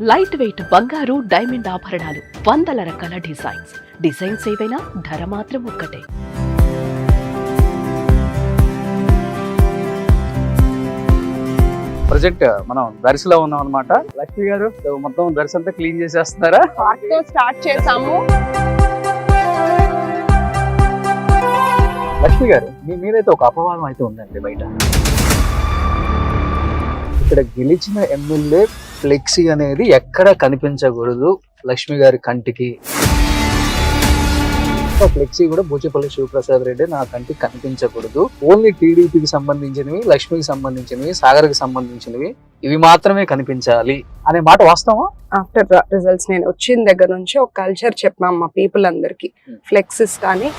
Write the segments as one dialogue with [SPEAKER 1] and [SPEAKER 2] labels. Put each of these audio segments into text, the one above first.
[SPEAKER 1] Light weight బంగారు diamond ఆభరణాలు, వందల రకాల డిజైన్స్ ఏవైనా ధర మాత్రం ఒక్కటే.
[SPEAKER 2] ప్రజెంట్ మనం దర్శిలో ఉన్నాం అనమాట. లక్ష్మి గారు మొత్తం దర్శి అంతా క్లీన్ చేసేస్తున్నారా?
[SPEAKER 3] స్టార్ట్ చేసాము.
[SPEAKER 2] లక్ష్మి గారు మీ మీదైతే ఒక అపవాదం అయితే ఉందండి బయట. ఇక్కడ గెలిచిన ఎమ్మెల్యే ఫ్లెక్సీ అనేది ఎక్కడ కనిపించకూడదు లక్ష్మి గారి కంటికి. ఫ్లెక్సీ కూడా బూచేపల్లి శివప్రసాద్ రెడ్డి నా కంటికి కనిపించకూడదు. ఓన్లీ టీడీపీకి సంబంధించినవి, లక్ష్మికి సంబంధించినవి, సాగర్కి సంబంధించినవి ఇవి మాత్రమే కనిపించాలి అనే మాట వాస్తవా?
[SPEAKER 3] ఆఫ్టర్ రిజల్ట్స్ నేను వచ్చిన దగ్గర నుంచి ఒక కల్చర్ చెప్పాం మా పీపుల్ అందరికి. ఫ్లెక్సెస్ కానీ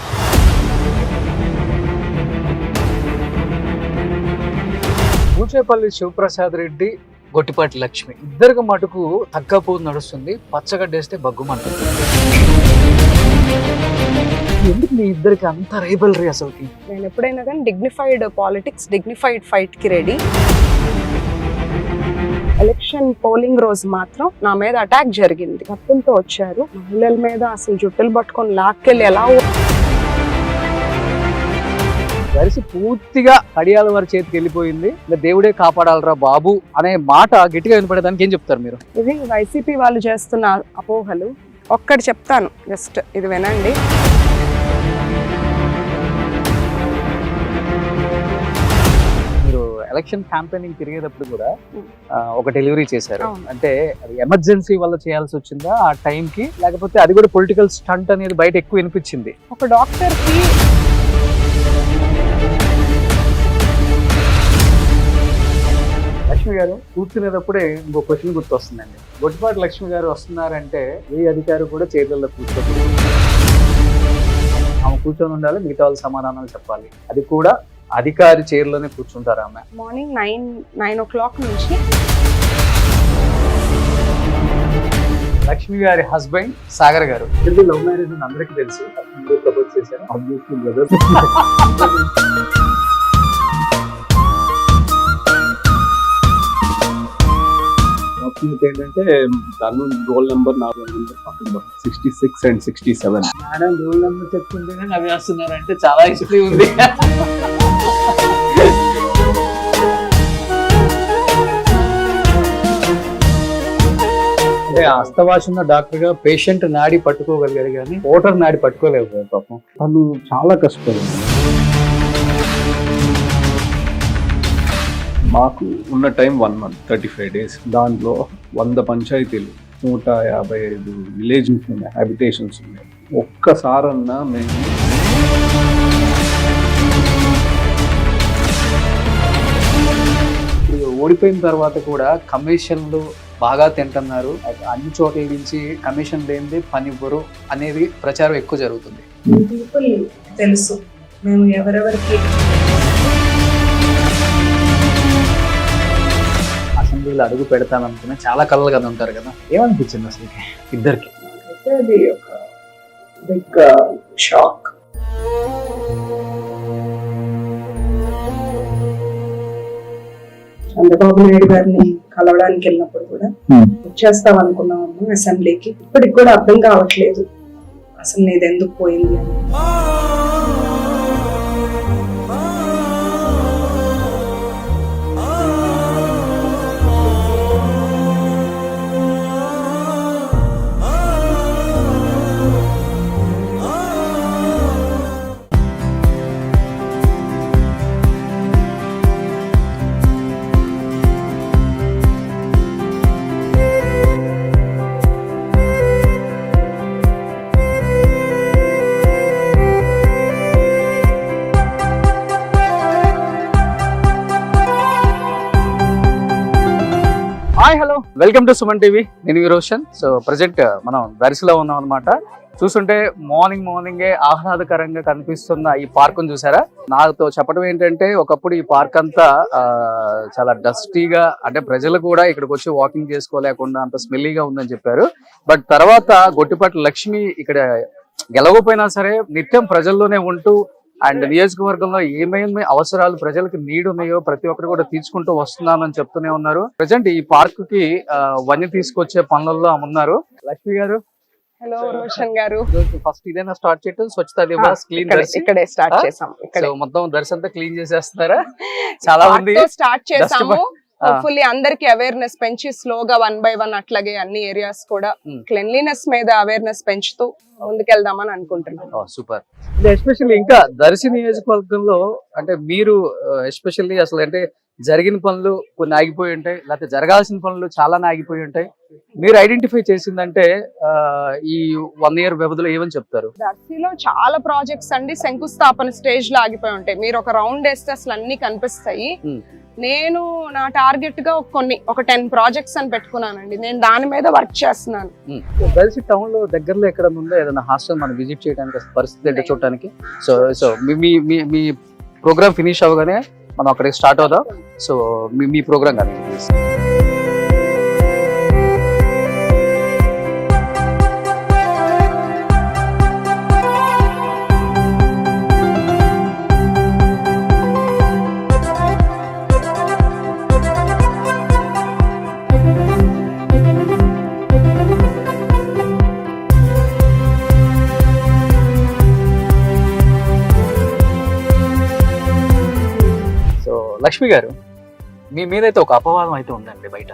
[SPEAKER 2] బూచేపల్లి శివప్రసాద్ రెడ్డి, గొట్టిపాటి లక్ష్మి ఇద్దరికి మటుకు తగ్గపోతు నడుస్తుంది. పచ్చగడ్డేస్తే బగ్గుమంటుంది. ఎందుకు మీ ఇద్దరికి అంత రైబల్రీ అసలుకి?
[SPEAKER 3] నేను ఎప్పుడైనా కానీ డిగ్నిఫైడ్ పాలిటిక్స్, డిగ్నిఫైడ్ ఫైట్ కి రెడీ. ఎలక్షన్ పోలింగ్ రోజు మాత్రం నా మీద అటాక్ జరిగింది. కత్తులతో వచ్చారు. మహిళల మీద అసలు జుట్టులు పట్టుకొని లాక్కెళ్ళి ఎలా
[SPEAKER 2] దర్శి పూర్తిగా కడియాల వారి చేతికి వెళ్ళిపోయింది. దేవుడే కాపాడాలరా బాబు అనే మాట గట్టిగా వినపడేదానికి ఏం చెప్తారు మీరు?
[SPEAKER 3] ఇది వైసీపీ వాళ్ళు చేస్తున్న అపోహలు. ఒక్కటి చెప్తాను, జస్ట్ ఇది వినండి.
[SPEAKER 2] మీరు ఎలక్షన్ క్యాంపెయినింగ్ తిరిగేటప్పుడు కూడా ఒక డెలివరీ చేశారు. అంటే అది ఎమర్జెన్సీ వల్ల చేయాల్సి వచ్చిందా ఆ టైంకి, లేకపోతే అది కూడా పొలిటికల్ స్టంట్ అనేది బయట ఎక్కువ వినిపించింది?
[SPEAKER 3] ఒక డాక్టర్ కి
[SPEAKER 2] లక్ష్మి గారు కూర్చునేటప్పుడే ఇంకో క్వశ్చన్ గుర్తొస్తుందండి. గొట్టిపాటి లక్ష్మి గారు వస్తున్నారంటే ఏ అధికారి కూడా చేతుల్లో కూర్చోకూడదు. ఆమె కూర్చొని ఉండాలి, మిగతా వాళ్ళు సమాధానాలు చెప్పాలి. అది కూడా అధికారి చైర్లోనే కూర్చుంటారు ఆమె.
[SPEAKER 3] మార్నింగ్ 9 o'clock నుంచి
[SPEAKER 2] లక్ష్మి గారి హస్బెండ్ సాగర్ గారు లవ్ మ్యారేజ్ అని అందరికీ తెలుసు. ప్రపోజ్ చేశారు.
[SPEAKER 4] ఏంటంటే తను roll number 66 and 67.
[SPEAKER 2] Madam roll number చెప్తుంటేనే అవి వేస్తున్నారంటే చాలా హిస్టరీ ఉంది. అంటే అస్తవాసున్న డాక్టర్ గా పేషెంట్ నాడి పట్టుకోగలిగారు కానీ ఓటర్ నాడి పట్టుకోలేదు పాపం.
[SPEAKER 4] తను చాలా కష్టపడింది. మాకు ఉన్న టైం 1 month 35 days. దాంట్లో 100 పంచాయతీలు, 155 విలేజెస్ ఉన్నాయి, హ్యాబిటేషన్స్ ఉన్నాయి. ఒక్కసారన్నా మేము
[SPEAKER 2] ఓడిపోయిన తర్వాత కూడా కమిషన్లు బాగా తింటున్నారు, అన్ని చోట్ల నుంచి కమిషన్ లేనిది పని ఇవ్వరు అనేది ప్రచారం ఎక్కువ జరుగుతుంది.
[SPEAKER 3] పీపుల్ తెలుసు మేము ఎవరెవరికి.
[SPEAKER 2] అసెంబ్లీలో అడుగు పెడతాననుకున్నా చాలా కళ్ళు కదా ఉంటారు కదా, ఏమనిపించింది అసలు ఇద్దరికి?
[SPEAKER 3] అది ఒక బిగ్ షాక్. చంద్రబాబు నాయుడు గారిని కలవడానికి వెళ్ళినప్పుడు కూడా వచ్చేస్తాం అనుకున్నాము అసెంబ్లీకి. ఇప్పటికి కూడా అర్థం కావట్లేదు అసలు నీది ఎందుకు పోయింది అని.
[SPEAKER 2] Hi hello, welcome to Suman TV. నేను రోషన్. సో ప్రజెంట్ మనం దర్శిలో ఉన్నాం అనమాట. చూస్తుంటే మార్నింగే ఆహ్లాదకరంగా కనిపిస్తున్న ఈ పార్క్ చూసారా? నాతో చెప్పడం ఏంటంటే ఒకప్పుడు ఈ పార్క్ అంతా చాలా డస్టీగా, అంటే ప్రజలు కూడా ఇక్కడికి వచ్చి వాకింగ్ చేసుకోలేకుండా అంత స్మెల్లీగా ఉందని చెప్పారు. బట్ తర్వాత గొట్టిపాటి లక్ష్మి ఇక్కడ గెలవకపోయినా సరే నిత్యం ప్రజల్లోనే ఉంటూ అండ్ నియోజకవర్గంలో ఏమేమి అవసరాలు ప్రజలకు నీడ్ ఉన్నాయో ప్రతి ఒక్కరు కూడా తీర్చుకుంటూ వస్తున్నామని చెప్తూనే ఉన్నారు. ప్రజెంట్ ఈ పార్క్ కి వన్య తీసుకొచ్చే పనులలో ఉన్నారు. లక్ష్మి గారు,
[SPEAKER 3] హలో రోషన్ గారు.
[SPEAKER 2] ఫస్ట్ ఇదేనా స్టార్ట్ చేయటం స్వచ్ఛతా దివాస్ క్లీన్
[SPEAKER 3] ఇక్కడే స్టార్ట్ చేసాం.
[SPEAKER 2] మొత్తం దర్శి అంతా క్లీన్ చేసేస్తున్నారా? చాలా మంది
[SPEAKER 3] స్టార్ట్ చేసాము. హోప్ఫుల్లీ అందరికి అవేర్నెస్ పెంచి స్లోగా 1 by 1 అట్లాగే అన్ని ఏరియాస్ కూడా క్లెన్లీనెస్ మీద అవేర్నెస్ పెంచుతూ ముందుకెళ్దామని అనుకుంటున్నాం.
[SPEAKER 2] సూపర్. ఎస్పెషల్లీ ఇంకా దర్శి నియోజకవర్గంలో అంటే మీరు ఎస్పెషల్లీ అసలు అంటే జరిగిన పనులు కొన్ని ఆగిపోయి ఉంటాయి, లేకపోతే జరగాల్సిన పనులు చాలా ఆగిపోయి ఉంటాయి. మీరు ఐడెంటిఫై చేసిందంటే ఈ 1 year వ్యవధిలో ఏమని చెప్తారు?
[SPEAKER 3] దర్శిలో చాలా ప్రాజెక్ట్స్ అండి శంకుస్థాపన స్టేజ్ లో ఆగిపోయి ఉంటాయి. మీరు ఒక రౌండ్ వేస్తే అసలు అన్ని కనిపిస్తాయి. నేను నా టార్గెట్ గా ఒక 10 ప్రాజెక్ట్స్ అని పెట్టుకున్నానండి. నేను దాని మీద వర్క్ చేస్తున్నాను.
[SPEAKER 2] దర్శి టౌన్ లో దగ్గరలో ఎక్కడ ఉందో ఏదైనా హాస్టల్ మనం విజిట్ చేయడానికి పరిస్థితి ఏంటో చూడటానికి. సో మీ ప్రోగ్రామ్ ఫినిష్ అవ్వగానే మనం అక్కడికి స్టార్ట్ అవుదాం. సో మీ ప్రోగ్రామ్ కానీ లక్ష్మి గారు, మీ మీద అయితే ఒక అపవాదం అయితే ఉందండి బయట.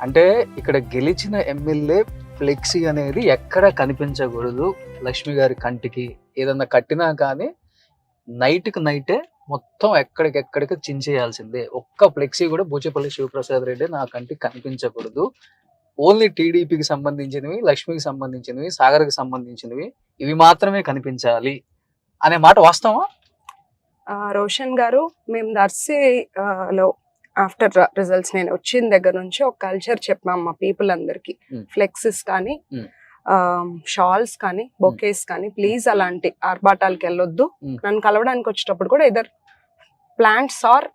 [SPEAKER 2] అంటే ఇక్కడ గెలిచిన ఎమ్మెల్యే ఫ్లెక్సీ అనేది ఎక్కడ కనిపించకూడదు. లక్ష్మి గారి కంటికి ఏదన్నా కట్టినా కానీ నైట్కి నైటే మొత్తం ఎక్కడికెక్కడికి చించేయాల్సిందే. ఒక్క ఫ్లెక్సీ కూడా బూచేపల్లి శివప్రసాద్ రెడ్డి నా కంటికి కనిపించకూడదు. ఓన్లీ టీడీపీకి సంబంధించినవి, లక్ష్మికి సంబంధించినవి, సాగర్కి సంబంధించినవి ఇవి మాత్రమే కనిపించాలి అనే మాట వాస్తవా?
[SPEAKER 3] రోషన్ గారు, మేము దర్శిలో ఆఫ్టర్ రిజల్ట్స్ నేను వచ్చిన దగ్గర నుంచి ఒక కల్చర్ చెప్పాం మా పీపుల్ అందరికి. ఫ్లెక్సెస్ కానీ షాల్స్ కానీ బొకేస్ కానీ ప్లీజ్ అలాంటి ఆర్భాటాలకు వెళ్ళొద్దు. నన్ను కలవడానికి వచ్చేటప్పుడు కూడా ఇదర్ ప్లాంట్స్ ఆర్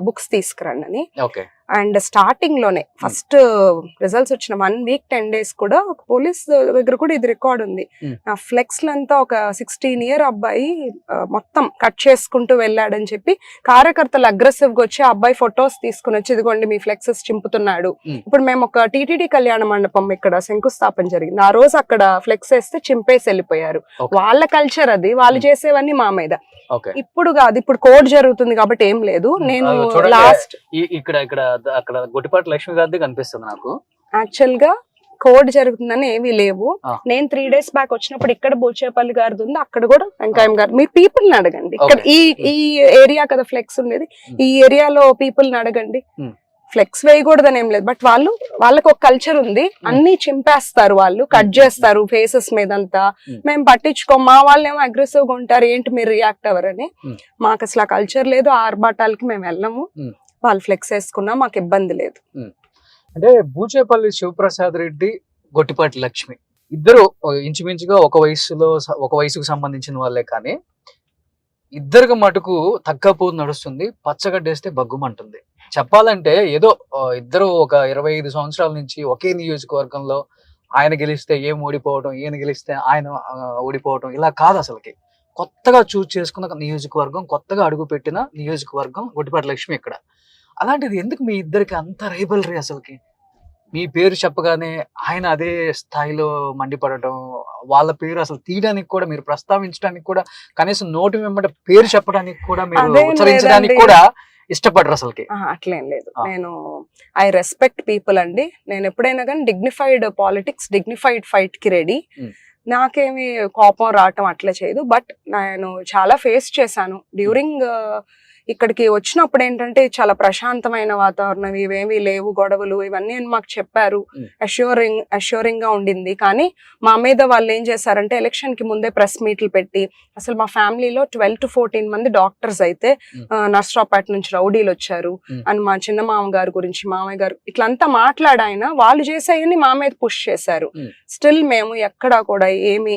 [SPEAKER 3] బుక్స్ తీసుకురండి అని. అండ్ స్టార్టింగ్ లోనే ఫస్ట్ రిజల్ట్స్ వచ్చిన 1 week 10 days కూడా ఒక పోలీస్ దగ్గర కూడా ఇది రికార్డ్ ఉంది. నా ఫ్లెక్స్ లంతా ఒక 16 year అబ్బాయి మొత్తం కట్ చేసుకుంటూ వెళ్ళాడని చెప్పి కార్యకర్తలు అగ్రెసివ్ గా వచ్చి ఆ అబ్బాయి ఫొటోస్ తీసుకుని వచ్చి ఇదిగోండి మీ ఫ్లెక్సెస్ చింపుతున్నాడు. ఇప్పుడు మేము ఒక టీటీడీ కళ్యాణ మండపం ఇక్కడ శంకుస్థాపన జరిగింది. ఆ రోజు అక్కడ ఫ్లెక్స్ వేస్తే చింపేసి వెళ్ళిపోయారు. వాళ్ళ కల్చర్ అది, వాళ్ళు చేసేవన్నీ మా మీద. ఇప్పుడు కాదు, ఇప్పుడు కోర్టు జరుగుతుంది కాబట్టి ఏం లేదు. నేను లాస్ట్
[SPEAKER 2] అక్కడ గొట్టిపాటి లక్ష్మి గారిది కనిపిస్తుంది నాకు.
[SPEAKER 3] యాక్చువల్ గా కోడ్ జరుగుతుందని ఏమీ లేవు. నేను 3 days బ్యాక్ వచ్చినప్పుడు ఇక్కడ బోచేపల్లి గారిది ఉంది, అక్కడ కూడా వెంకయ్య గారు. మీరు పీపుల్ ని అడగండి. ఇక్కడ ఈ ఏరియా కదా ఫ్లెక్స్ ఉండేది, ఈ ఏరియాలో పీపుల్ ని అడగండి. ఫ్లెక్స్ వేయకూడదని ఏం లేదు, బట్ వాళ్ళకి ఒక కల్చర్ ఉంది. అన్ని చింపేస్తారు, వాళ్ళు కట్ చేస్తారు ఫేసెస్ మీదంతా. మేము పట్టించుకోం. మా వాళ్ళు ఏమో అగ్రెసివ్ గా ఉంటారు, ఏంటి మీరు రియాక్ట్ అవ్వరని. మాకు అసలు ఆ కల్చర్ లేదు. ఆ ఆర్భాటాలకి మేము వెళ్ళము. వాళ్ళు ఫ్లెక్స్ వేసుకున్నా మాకు ఇబ్బంది లేదు.
[SPEAKER 2] అంటే బూచేపల్లి శివప్రసాద్ రెడ్డి, గొట్టిపాటి లక్ష్మి ఇద్దరు ఇంచుమించుగా ఒక వయసుకు సంబంధించిన వాళ్ళే, కానీ ఇద్దరికి మటుకు తగ్గపోదు నడుస్తుంది. పచ్చగడ్డేస్తే బగ్గుమంటుంది. చెప్పాలంటే ఏదో ఇద్దరు ఒక 25 సంవత్సరాల నుంచి ఒకే నియోజకవర్గంలో ఆయన గెలిస్తే ఏం ఓడిపోవడం, ఈయన గెలిస్తే ఆయన ఓడిపోవడం, ఇలా కాదు అసలుకి. కొత్తగా చూస్ చేసుకున్న నియోజకవర్గం, కొత్తగా అడుగుపెట్టిన నియోజకవర్గం గొట్టిపాటి లక్ష్మి ఇక్కడ. అలాంటిది ఎందుకు మీ ఇద్దరికి అంత రైవల్రీ? అసలుకి మీ పేరు చెప్పగానే ఆయన అదే స్థాయిలో మండిపడటం, వాళ్ళ పేరు అసలు తీయడానికి కూడా, మీరు ప్రస్తావించడానికి కూడా, కనీసం నోటి వెంబడి పేరు చెప్పడానికి కూడా, మీరు ఉచ్చరించడానికి కూడా ఇష్టపడరు అసలుకి.
[SPEAKER 3] అట్లేం లేదు. నేను ఐ రెస్పెక్ట్ పీపుల్ అండి. నేను ఎప్పుడైనా కానీ డిగ్నిఫైడ్ పాలిటిక్స్, డిగ్నిఫైడ్ ఫైట్ కి రెడీ. నాకేమి కోపం రావటం అట్లా చేయదు. బట్ నేను చాలా ఫేస్ చేశాను డ్యూరింగ్ ఇక్కడికి వచ్చినప్పుడు. ఏంటంటే చాలా ప్రశాంతమైన వాతావరణం, ఇవేమీ లేవు గొడవలు, ఇవన్నీ అని మాకు చెప్పారు. అష్యూరింగ్ గా ఉండింది. కానీ మా మీద వాళ్ళు ఏం చేశారంటే ఎలక్షన్ కి ముందే ప్రెస్ మీట్లు పెట్టి, అసలు మా ఫ్యామిలీలో 12 to 14 మంది డాక్టర్స్ అయితే నర్సరావుపేట నుంచి రౌడీలు వచ్చారు అని మా చిన్న మామగారు గురించి, మామయ్య గారు ఇట్లంతా మాట్లాడాయన. వాళ్ళు చేసేయని మా మీద పుష్ చేశారు. స్టిల్ మేము ఎక్కడా కూడా ఏమి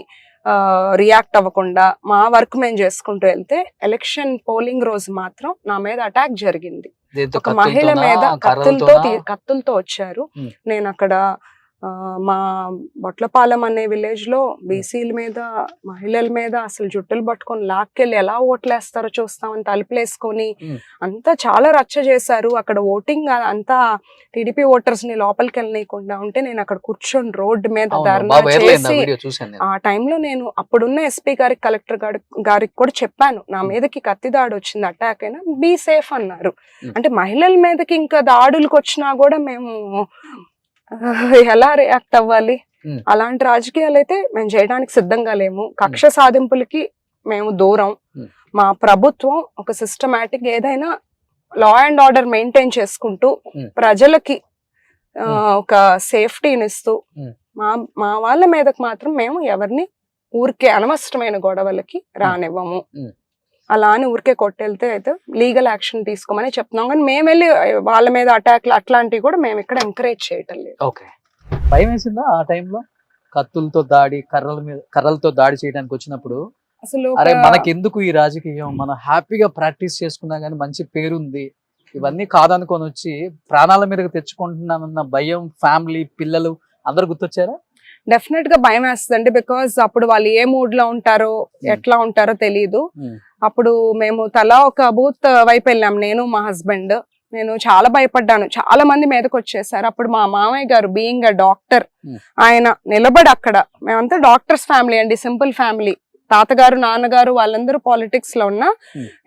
[SPEAKER 3] రియాక్ట్ అవ్వకుండా మా వర్క్ మేము చేసుకుంటూ వెళ్తే, ఎలక్షన్ పోలింగ్ రోజు మాత్రం నా మీద అటాక్ జరిగింది. ఒక మహిళ మీద కత్తులతో వచ్చారు. నేను అక్కడ మా బొట్లపాలెం అనే విలేజ్ లో బీసీల మీద మహిళల మీద అసలు జుట్టులు పట్టుకొని లాక్కెళ్ళి ఎలా ఓట్లేస్తారో చూస్తామని తలుపులేసుకొని అంతా చాలా రచ్చ చేశారు. అక్కడ ఓటింగ్ అంతా టీడీపీ ఓటర్స్ ని లోపలికి వెళ్ళనీయకుండా ఉంటే నేను అక్కడ కూర్చొని రోడ్డు మీద ధర్నా చేసి ఆ టైంలో నేను అప్పుడున్న ఎస్పీ గారికి కలెక్టర్ గారికి కూడా చెప్పాను, నా మీదకి కత్తి దాడి వచ్చింది, అటాక్ అయినా బీ సేఫ్ అన్నారు. అంటే మహిళల మీదకి ఇంకా దాడులకు వచ్చినా కూడా మేము ఎలా రియాక్ట్ అవ్వాలి? అలాంటి రాజకీయాలు అయితే మేము చేయడానికి సిద్ధంగా లేము. కక్ష సాధింపులకి మేము దూరం. మా ప్రభుత్వం ఒక సిస్టమాటిక్ ఏదైనా లా అండ్ ఆర్డర్ మెయింటైన్ చేసుకుంటూ ప్రజలకి ఒక సేఫ్టీని ఇస్తూ మా వాళ్ళ మీదకి మాత్రం మేము ఎవరిని ఊరికే అనవసరమైన గొడవలకి రానివ్వము. అలా అని ఊరికే కొట్టెళ్తే అయితే లీగల్ యాక్షన్ తీసుకోమని చెప్తున్నాం, కానీ మేము వెళ్ళి వాళ్ళ మీద అటాక్లు అట్లాంటివి కూడా మేము ఇక్కడ ఎంకరేజ్ చేయటం లేదు.
[SPEAKER 2] ఓకే, భయం వేసిందా ఆ టైంలో కత్తులతో దాడి కర్రలతో దాడి చేయడానికి వచ్చినప్పుడు?
[SPEAKER 3] అసలు
[SPEAKER 2] అరే మనకెందుకు ఈ రాజకీయం, మనం హ్యాపీగా ప్రాక్టీస్ చేసుకున్నా గానీ మంచి పేరుంది, ఇవన్నీ కాదనుకొని వచ్చి ప్రాణాల మీదకి తెచ్చుకుంటున్నానన్న భయం, ఫ్యామిలీ పిల్లలు అందరు గుర్తొచ్చారా?
[SPEAKER 3] డెఫినెట్ గా భయం వేస్తుందండి. బికాస్ అప్పుడు వాళ్ళు ఏ మూడ్ లో ఉంటారో ఎట్లా ఉంటారో తెలియదు. అప్పుడు మేము తలా ఒక బూత్ వైపు వెళ్ళాం, నేను మా హస్బెండ్. నేను చాలా భయపడ్డాను, చాలా మంది మీదకి వచ్చేసారు. అప్పుడు మా మామయ్య గారు బీయింగ్ అ డాక్టర్, ఆయన నిలబడి అక్కడ, మేమంతా డాక్టర్స్ ఫ్యామిలీ అండి, సింపుల్ ఫ్యామిలీ. తాతగారు నాన్నగారు వాళ్ళందరూ పాలిటిక్స్ లో ఉన్నా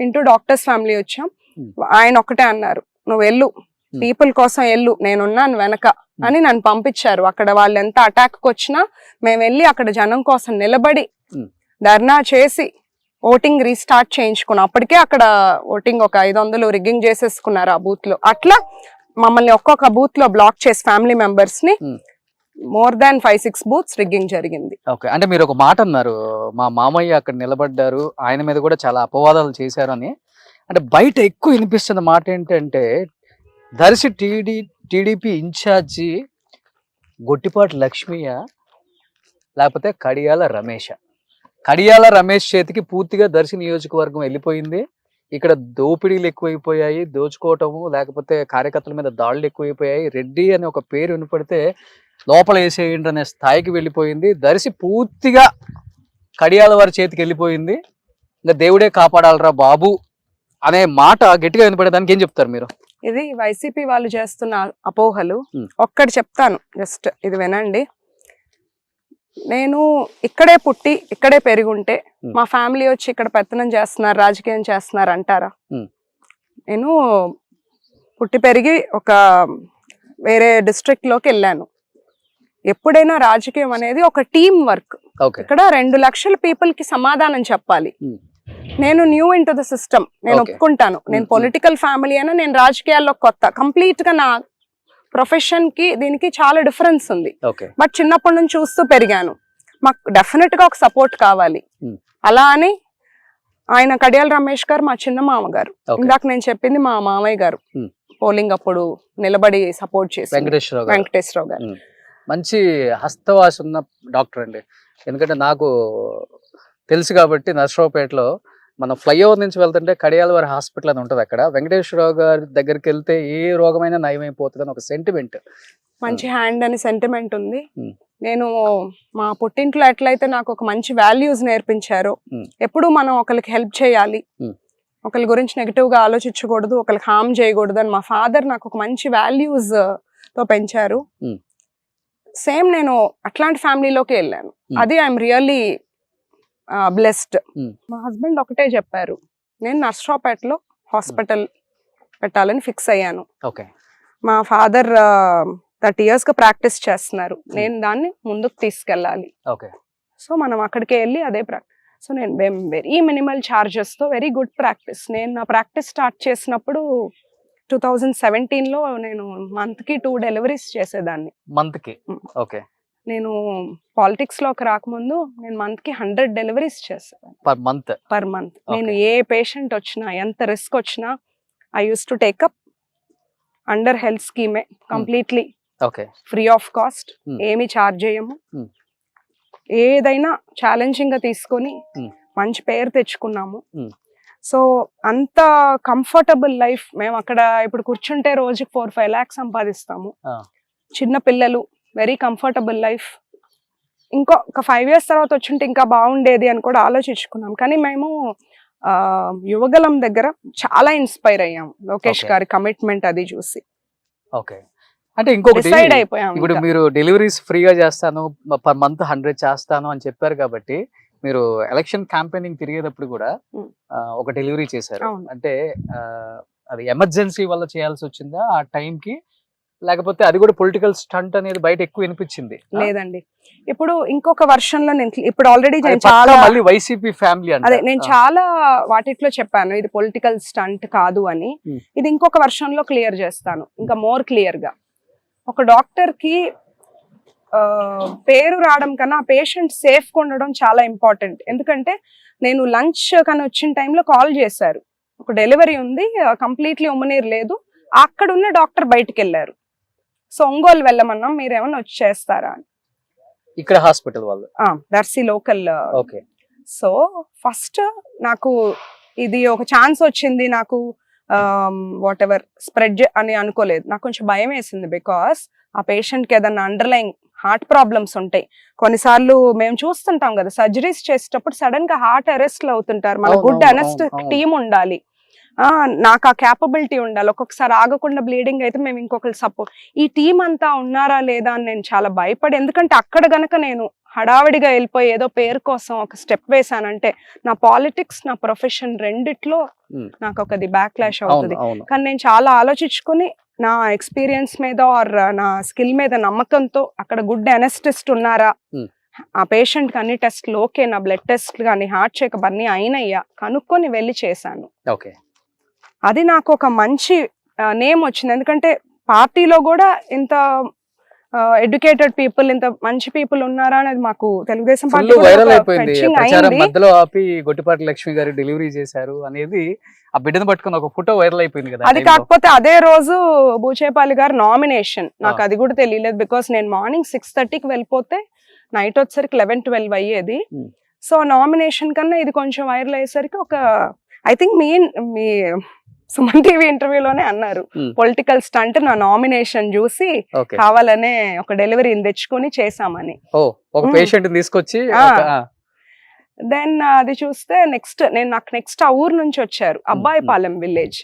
[SPEAKER 3] ఇంటూ డాక్టర్స్ ఫ్యామిలీ వచ్చాం. ఆయన ఒకటే అన్నారు, నువ్వు వెళ్ళు, పీపుల్ కోసం వెళ్ళు, నేనున్నాను వెనక అని నన్ను పంపించారు. అక్కడ వాళ్ళు ఎంత అటాక్ వచ్చినా మేము వెళ్ళి అక్కడ జనం కోసం నిలబడి ధర్నా చేసి ఓటింగ్ రీస్టార్ట్ చేయించుకున్నాం. అప్పటికే అక్కడ ఓటింగ్ ఒక 500 రిగ్గింగ్ చేసేసుకున్నారు ఆ బూత్ లో. అట్లా మమ్మల్ని ఒక్కొక్క బూత్ లో బ్లాక్ చేసి ఫ్యామిలీ మెంబర్స్ ని మోర్ దాన్ 5-6 బూత్స్ రిగ్గింగ్ జరిగింది.
[SPEAKER 2] ఓకే, అంటే మీరు ఒక మాట అన్నారు, మా మామయ్య అక్కడ నిలబడ్డారు, ఆయన మీద కూడా చాలా అపవాదాలు చేశారు అని. అంటే బయట ఎక్కువ వినిపిస్తున్న మాట ఏంటంటే దర్శి టీడీపీ ఇన్ఛార్జి గొట్టిపాటి లక్ష్మయ్య లేకపోతే కడియాల రమేష్ చేతికి పూర్తిగా దర్శి నియోజకవర్గం వెళ్ళిపోయింది. ఇక్కడ దోపిడీలు ఎక్కువైపోయాయి, దోచుకోవటము లేకపోతే కార్యకర్తల మీద దాడులు ఎక్కువైపోయాయి, రెడ్డి అనే ఒక పేరు వినపడితే లోపల వేసేయండి అనే స్థాయికి వెళ్ళిపోయింది. దర్శి పూర్తిగా కడియాల వారి చేతికి వెళ్ళిపోయింది, ఇంకా దేవుడే కాపాడాలరా బాబు అనే మాట గట్టిగా వినపడేదానికి ఏం చెప్తారు మీరు?
[SPEAKER 3] ఇది వైసీపీ వాళ్ళు చేస్తున్న అపోహలు. ఒక్కటి చెప్తాను, జస్ట్ ఇది వినండి. నేను ఇక్కడే పుట్టి ఇక్కడే పెరిగుంటే మా ఫ్యామిలీ వచ్చి ఇక్కడ పెత్తనం చేస్తున్నారు, రాజకీయం చేస్తున్నారు అంటారా? నేను పుట్టి పెరిగి ఒక వేరే డిస్ట్రిక్ట్ లోకి వెళ్ళాను. ఎప్పుడైనా రాజకీయం అనేది ఒక టీం వర్క్. ఇక్కడ 2 లక్షల పీపుల్ కి సమాధానం చెప్పాలి. నేను new in to the system, నేను ఒప్పుకుంటాను. నేను పొలిటికల్ ఫ్యామిలీ అయినా నేను రాజకీయాల్లో కొత్త. కంప్లీట్ గా నా ప్రొఫెషన్ కి దీనికి చాలా డిఫరెన్స్ ఉంది. బట్ చిన్నప్పటి నుంచి చూస్తూ పెరిగాను. మాకు డెఫినెట్ గా ఒక సపోర్ట్ కావాలి. అలా అని ఆయన కడియాల రమేష్ గారు మా చిన్న మామగారు, ఇందాక నేను చెప్పింది మా మామయ్య గారు, పోలింగ్ అప్పుడు నిలబడి సపోర్ట్ చేసి వెంకటేశ్వరరావు గారు
[SPEAKER 2] మంచి హస్తవాసి ఉన్న డాక్టర్ అండి. ఎందుకంటే నాకు తెలుసు కాబట్టి నర్సరావుపేటలో మనం ఫ్లైఓవర్ నుంచి వెళ్తుంటే కడియాల వారి హాస్పిటల్ అని ఉంటుంది, అక్కడ వెంకటేశ్వరరావు గారి దగ్గరికి వెళ్తే ఏ రోగమైనా నయమైపోతుంది అని ఒక సెంటిమెంట్,
[SPEAKER 3] మంచి హ్యాండ్ అని సెంటిమెంట్ ఉంది. నేను మా పుట్టింట్లో ఎట్లయితే నాకు ఒక మంచి వాల్యూస్ నేర్పించారో, ఎప్పుడు మనం ఒకరికి హెల్ప్ చేయాలి, ఒకరి గురించి నెగిటివ్ గా ఆలోచించకూడదు, ఒకరికి హార్మ్ చేయకూడదు అని మా ఫాదర్ నాకు ఒక మంచి వాల్యూస్ తో పెంచారు. సేమ్ నేను అట్లాంటి ఫ్యామిలీలోకి వెళ్ళాను. అది ఐఎమ్ రియల్లీ బ్లెస్డ్. మా హస్బెండ్ ఒకటే చెప్పారు, నేను నర్సరావుపేటలో హాస్పిటల్ పెట్టాలని ఫిక్స్ అయ్యాను. మా ఫాదర్ 30 years గా ప్రాక్టీస్ చేస్తున్నారు, నేను దాన్ని ముందుకు తీసుకెళ్ళాలి. సో మనం అక్కడికి వెళ్ళి అదే సో నేను వెరీ మినిమల్ చార్జెస్ తో వెరీ గుడ్ ప్రాక్టీస్. నేను నా ప్రాక్టీస్ స్టార్ట్ చేసినప్పుడు 2017లో నేను మంత్ కి 2 డెలివరీస్ చేసేదాన్ని. నేను పాలిటిక్స్ లోకి రాకముందు నేను మంత్ కి 100 డెలివరీస్ చేసేదాన్ని పర్ మంత్. నేను ఏ పేషెంట్ వచ్చినా ఎంత రిస్క్ వచ్చినా I used to take up under health స్కీమే కంప్లీట్లీ ఫ్రీ ఆఫ్ కాస్ట్, ఏమి చార్జ్ చేయము. ఏదైనా ఛాలెంజింగ్ గా తీసుకొని మంచి పేరు తెచ్చుకున్నాము. సో అంత కంఫర్టబుల్ లైఫ్. మేము అక్కడ ఇప్పుడు కూర్చుంటే రోజుకి 4-5 lakhs సంపాదిస్తాము. చిన్న పిల్లలు వెరీ కంఫర్టబుల్ లైఫ్. ఒక 5 years తర్వాత వచ్చుంటే ఇంకా బాగుండేది అని కూడా ఆలోచించుకున్నాం. కానీ మేము యువగలం దగ్గర చాలా ఇన్స్పైర్ అయ్యాం లోకేష్
[SPEAKER 2] Okay.
[SPEAKER 3] గారి కమిట్మెంట్ అది చూసి
[SPEAKER 2] ఓకే. అంటే ఇంకొకటి
[SPEAKER 3] డిసైడ్ అయిపోయాం.
[SPEAKER 2] ఇప్పుడు
[SPEAKER 3] ఇంకా.
[SPEAKER 2] మీరు డెలివరీస్ ఫ్రీగా చేస్తాను, పర్ మంత్ 100 చేస్తాను అని చెప్పారు కాబట్టి మీరు ఎలక్షన్ క్యాంపెయినింగ్ తిరిగేటప్పుడు కూడా
[SPEAKER 3] Hmm.
[SPEAKER 2] ఒక డెలివరీ చేశారు.
[SPEAKER 3] అవును.
[SPEAKER 2] అంటే అది ఎమర్జెన్సీ వల్ల చేయాల్సి వచ్చిందా ఆ టైంకి, లేకపోతే అది కూడా పొలిటికల్ స్టంట్ అనేది బయట ఎక్కువ వినిపించింది?
[SPEAKER 3] లేదండి, ఇప్పుడు ఇంకొక వర్షన్ లో నేను ఇప్పుడు ఆల్రెడీ
[SPEAKER 2] అది
[SPEAKER 3] నేను
[SPEAKER 2] పక్కా
[SPEAKER 3] చాలా
[SPEAKER 2] మళ్ళీ వైసీపీ ఫ్యామిలీ
[SPEAKER 3] అదే నేను చాలా వాటిట్లో చెప్పాను ఇది పొలిటికల్ స్టంట్ కాదు అని.
[SPEAKER 2] Hmm.
[SPEAKER 3] ఇది ఇంకొక వర్షన్ లో క్లియర్ చేస్తాను ఇంకా మోర్ క్లియర్ గా. ఒక డాక్టర్ కి పేరు రావడం కన్నా పేషెంట్ సేఫ్ గా ఉండడం చాలా ఇంపార్టెంట్. ఎందుకంటే నేను లంచ్ కానీ వచ్చిన టైంలో కాల్ చేశారు, ఒక డెలివరీ ఉంది, కంప్లీట్లీ ఉమ్మనీరు లేదు, అక్కడ ఉన్న డాక్టర్ బయటికి వెళ్ళారు. సో ఒంగోలు వెళ్ళమన్నాం, మీరేమన్నా వచ్చి చేస్తారా అని.
[SPEAKER 2] ఇక్కడ హాస్పిటల్ వాళ్ళు.
[SPEAKER 3] Darsi local.
[SPEAKER 2] Okay.
[SPEAKER 3] So first నాకు ఇది ఒక ఛాన్స్ వచ్చింది, నాకు వాట్ ఎవర్ స్ప్రెడ్ అని అనుకోలేదు. నాకు కొంచెం భయం వేసింది, బికాస్ ఆ పేషెంట్కి ఏదన్నా అండర్లైన్ హార్ట్ ప్రాబ్లమ్స్ ఉంటాయి. కొన్నిసార్లు మేము చూస్తుంటాం కదా సర్జరీస్ చేసేటప్పుడు సడన్ గా హార్ట్ అరెస్ట్లు అవుతుంటారు. మన
[SPEAKER 2] అవును,
[SPEAKER 3] గుడ్
[SPEAKER 2] అవును,
[SPEAKER 3] అనెస్ట్
[SPEAKER 2] అవును.
[SPEAKER 3] టీమ్ ఉండాలి, నాకు ఆ క్యాపబిలిటీ ఉండాలి. ఒక్కొక్కసారి ఆగకుండా బ్లీడింగ్ అయితే మేము ఇంకొకరు సపోర్ట్, ఈ టీం అంతా ఉన్నారా లేదా అని నేను చాలా భయపడి, ఎందుకంటే అక్కడ గనక నేను హడావిడిగా వెళ్ళిపోయి ఏదో పేరు కోసం ఒక స్టెప్ వేసానంటే నా పాలిటిక్స్ నా ప్రొఫెషన్ రెండిట్లో నాకు ఒకది బ్యాక్ క్లాష్ అవుతుంది.
[SPEAKER 2] అవును.
[SPEAKER 3] కానీ నేను చాలా ఆలోచించుకుని నా ఎక్స్పీరియన్స్ మీద ఆర్ నా స్కిల్ మీద నమ్మకంతో అక్కడ గుడ్ అనెస్టిస్ట్ ఉన్నారా, ఆ పేషెంట్ అన్ని టెస్ట్లు ఓకే, నా బ్లడ్ టెస్ట్ కానీ హార్ట్ చెకప్ అన్ని అయినయ్యా కనుక్కొని వెళ్ళి చేశాను.
[SPEAKER 2] ఓకే.
[SPEAKER 3] అది నాకు ఒక మంచి నేమ్ వచ్చింది. ఎందుకంటే పార్టీలో కూడా ఇంత ఎడ్యుకేటెడ్ పీపుల్, ఇంత మంచి పీపుల్ ఉన్నారా అనేది మాకు తెలుగుదేశం పార్టీ
[SPEAKER 2] వైరల్ అయిపోయింది. ప్రచారం
[SPEAKER 3] అయింది.
[SPEAKER 2] మధ్యలో ఆపి గొట్టిపాటి లక్ష్మి గారు డెలివరీ చేశారు అనేది ఆ బిడ్డను పట్టుకుని ఒక ఫోటో వైరల్ అయిపోయింది కదా.
[SPEAKER 3] అది కాకపోతే అదే రోజు బూచేపల్లి గారు నామినేషన్, నాకు అది కూడా తెలియలేదు. బికాస్ నేను మార్నింగ్ 6:30కి వెళ్ళిపోతే నైట్ వచ్చేసరికి 11-12 అయ్యేది. సో నామినేషన్ కన్నా ఇది కొంచెం వైరల్ అయ్యేసరికి ఒక ఐ థింక్ మీ సుమన్ టీవీ ఇంటర్వ్యూలోనే అన్నారు పొలిటికల్ స్టంట్ నా నామినేషన్ చూసి కావాలనే ఒక డెలివరీని తెచ్చుకొని చేసామని.
[SPEAKER 2] ఒక పేషెంట్ తీసుకొచ్చి
[SPEAKER 3] దెన్ అది చూస్తే నాకు నెక్స్ట్ ఆ ఊరు నుంచి వచ్చారు, అబ్బాయిపాలెం విలేజ్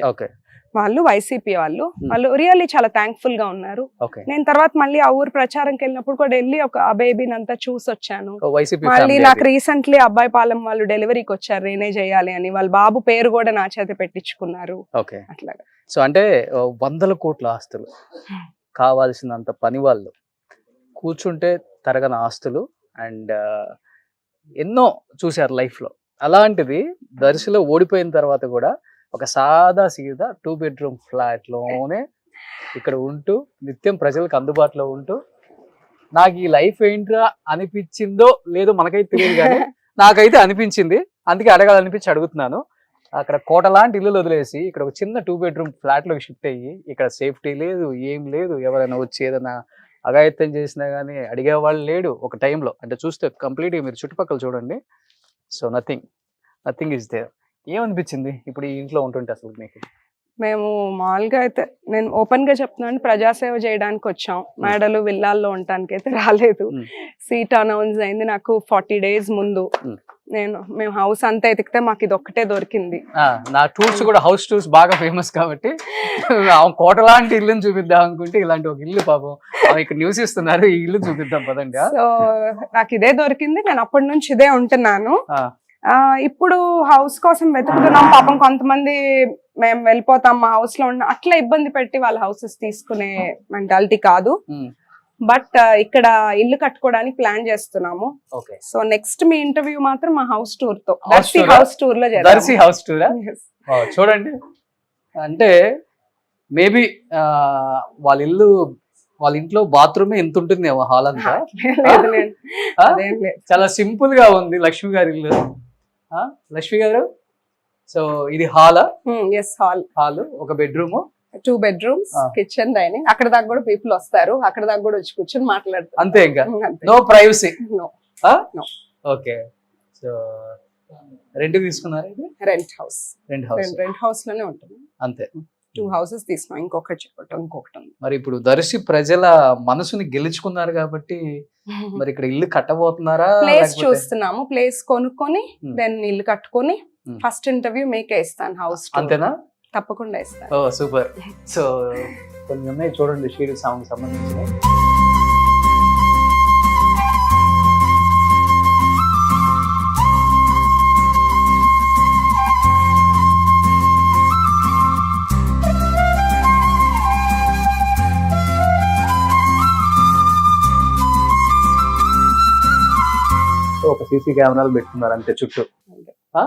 [SPEAKER 3] వాళ్ళు, వైసీపీ వాళ్ళు రియల్లీ చాలా థ్యాంక్ఫుల్ గా ఉన్నారు. నేను తర్వాత మళ్ళీ ఆ ఊరు ప్రచారంకి వెళ్ళినప్పుడు కూడా వెళ్ళి ఆ బేబీని అంతా చూసి వచ్చాను. మళ్ళీ నాకు రీసెంట్లీ అబ్బాయిపాలెం వాళ్ళు డెలివరీకి వచ్చారు, నేనే చేయాలి అని. వాళ్ళ బాబు పేరు కూడా నా చేత పెట్టించుకున్నారు. అట్లాగా.
[SPEAKER 2] సో అంటే 100 కోట్ల ఆస్తులు, కావాల్సినంత పని వాళ్ళు, కూర్చుంటే తరగని ఆస్తులు అండ్ ఎన్నో చూశారు లైఫ్ లో. అలాంటిది దర్శిలో ఓడిపోయిన తర్వాత కూడా ఒక సాదా సీదా 2 bedroom ఫ్లాట్ లోనే ఇక్కడ ఉంటూ నిత్యం ప్రజలకు అందుబాటులో ఉంటూ, నాకు ఈ లైఫ్ ఏంట్రా అనిపించిందో లేదో మనకైతే తెలియదు కానీ నాకైతే అనిపించింది, అందుకే అడగాలనిపించి అడుగుతున్నాను. అక్కడ కోట లాంటి ఇల్లు వదిలేసి ఇక్కడ ఒక చిన్న 2 bedroom ఫ్లాట్ లోకి షిఫ్ట్ అయ్యి, ఇక్కడ సేఫ్టీ లేదు, ఏం లేదు, ఎవరైనా వచ్చి ఏదైనా అఘాయిత్యం చేసినా కానీ అడిగేవాళ్ళు లేడు ఒక టైంలో. అంటే చూస్తే కంప్లీట్గా మీరు చుట్టుపక్కల చూడండి, సో నథింగ్ ఈజ్ దేర్. ఏమనిపించింది ఇప్పుడు ఈ ఇంట్లో ఉంటుంటే అసలు మీకు?
[SPEAKER 3] మేము మామూలుగా అయితే నేను ఓపెన్ గా చెప్తున్నాను, ప్రజాసేవ చేయడానికి వచ్చాం, మేడలు విల్లాల్లో ఉండటానికి అయితే రాలేదు. సీట్ అనౌన్స్ అయింది నాకు 40 days ముందు. మేము హౌస్ అంతా ఎతికితే మాకు ఇది ఒక్కటే దొరికింది.
[SPEAKER 2] నా టూర్స్ కూడా హౌస్ టూర్స్ బాగా ఫేమస్ కాబట్టి కోట లాంటి ఇల్లుని చూపిద్దాం అనుకుంటే ఇలాంటి ఒక ఇల్లు పాపం ఇక్కడ న్యూస్ ఇస్తున్నారు, ఈ ఇల్లు చూపిద్దాం పదండి.
[SPEAKER 3] సో నాకు ఇదే దొరికింది, నేను అప్పటి నుంచి ఇదే ఉంటున్నాను. ఇప్పుడు హౌస్ కోసం వెతుకుతున్నాం. పాపం కొంతమంది మేము వెళ్ళిపోతాం మా హౌస్ లో ఉన్న అట్లా ఇబ్బంది పెట్టి వాళ్ళ హౌసెస్ తీసుకునే మెంటాలిటీ కాదు. బట్ ఇక్కడ ఇల్లు కట్టుకోవడానికి ప్లాన్ చేస్తున్నాము. సో నెక్స్ట్ మీ ఇంటర్వ్యూ మాత్రం మా హౌస్ టూర్ తో, దర్శి హౌస్ టూర్ లో
[SPEAKER 2] దర్శి హౌస్ టూర్ చూడండి. అంటే మేబీ వాళ్ళ ఇంట్లో బాత్రూమ్ ఎంత ఉంటుంది హాల్ అంతా, చాలా సింపుల్ గా ఉంది లక్ష్మి గారి ఇల్లు. లక్ష్మి గారు, సో ఇది హాల్? హాల్, ఒక బెడ్రూమ్,
[SPEAKER 3] 2 bedrooms, కిచెన్, డైనింగ్. అక్కడ దాకా కూడా పీపుల్ వస్తారు, అక్కడ దాకా కూడా వచ్చి కూర్చొని మాట్లాడతారు.
[SPEAKER 2] అంతే, ఇంకా no privacy. Okay. So rent తీసుకున్నారు? ఇది రెంట్ హౌస్ లోనే ఉంటుంది. అంతే.
[SPEAKER 3] 2 houses తీసుకున్నాం, ఇంకొకటి చెప్పటం ఇంకొకటి ఉంది.
[SPEAKER 2] మరి ఇప్పుడు దర్శి ప్రజల మనసుని గెలుచుకున్నారు కాబట్టి మరి ఇక్కడ ఇల్లు కట్టబోతున్నారా?
[SPEAKER 3] ప్లేస్ చూస్తున్నాము, ప్లేస్ కొనుక్కొని దెన్ ఇల్లు కట్టుకొని
[SPEAKER 2] Hmm.
[SPEAKER 3] ఫస్ట్ ఇంటర్వ్యూ మీకే ఇస్తాను, హౌస్
[SPEAKER 2] అంతేనా?
[SPEAKER 3] తప్పకుండా ఇస్తాను.
[SPEAKER 2] ఓ సూపర్. సో కొన్ని ఉన్నాయి చూడండి షీడ్ సాంగ్ సంబంధించినవి. ఒక సీసీ కెమెరాలు పెట్టుకున్నారు అంతే చుట్టూ. ఆ?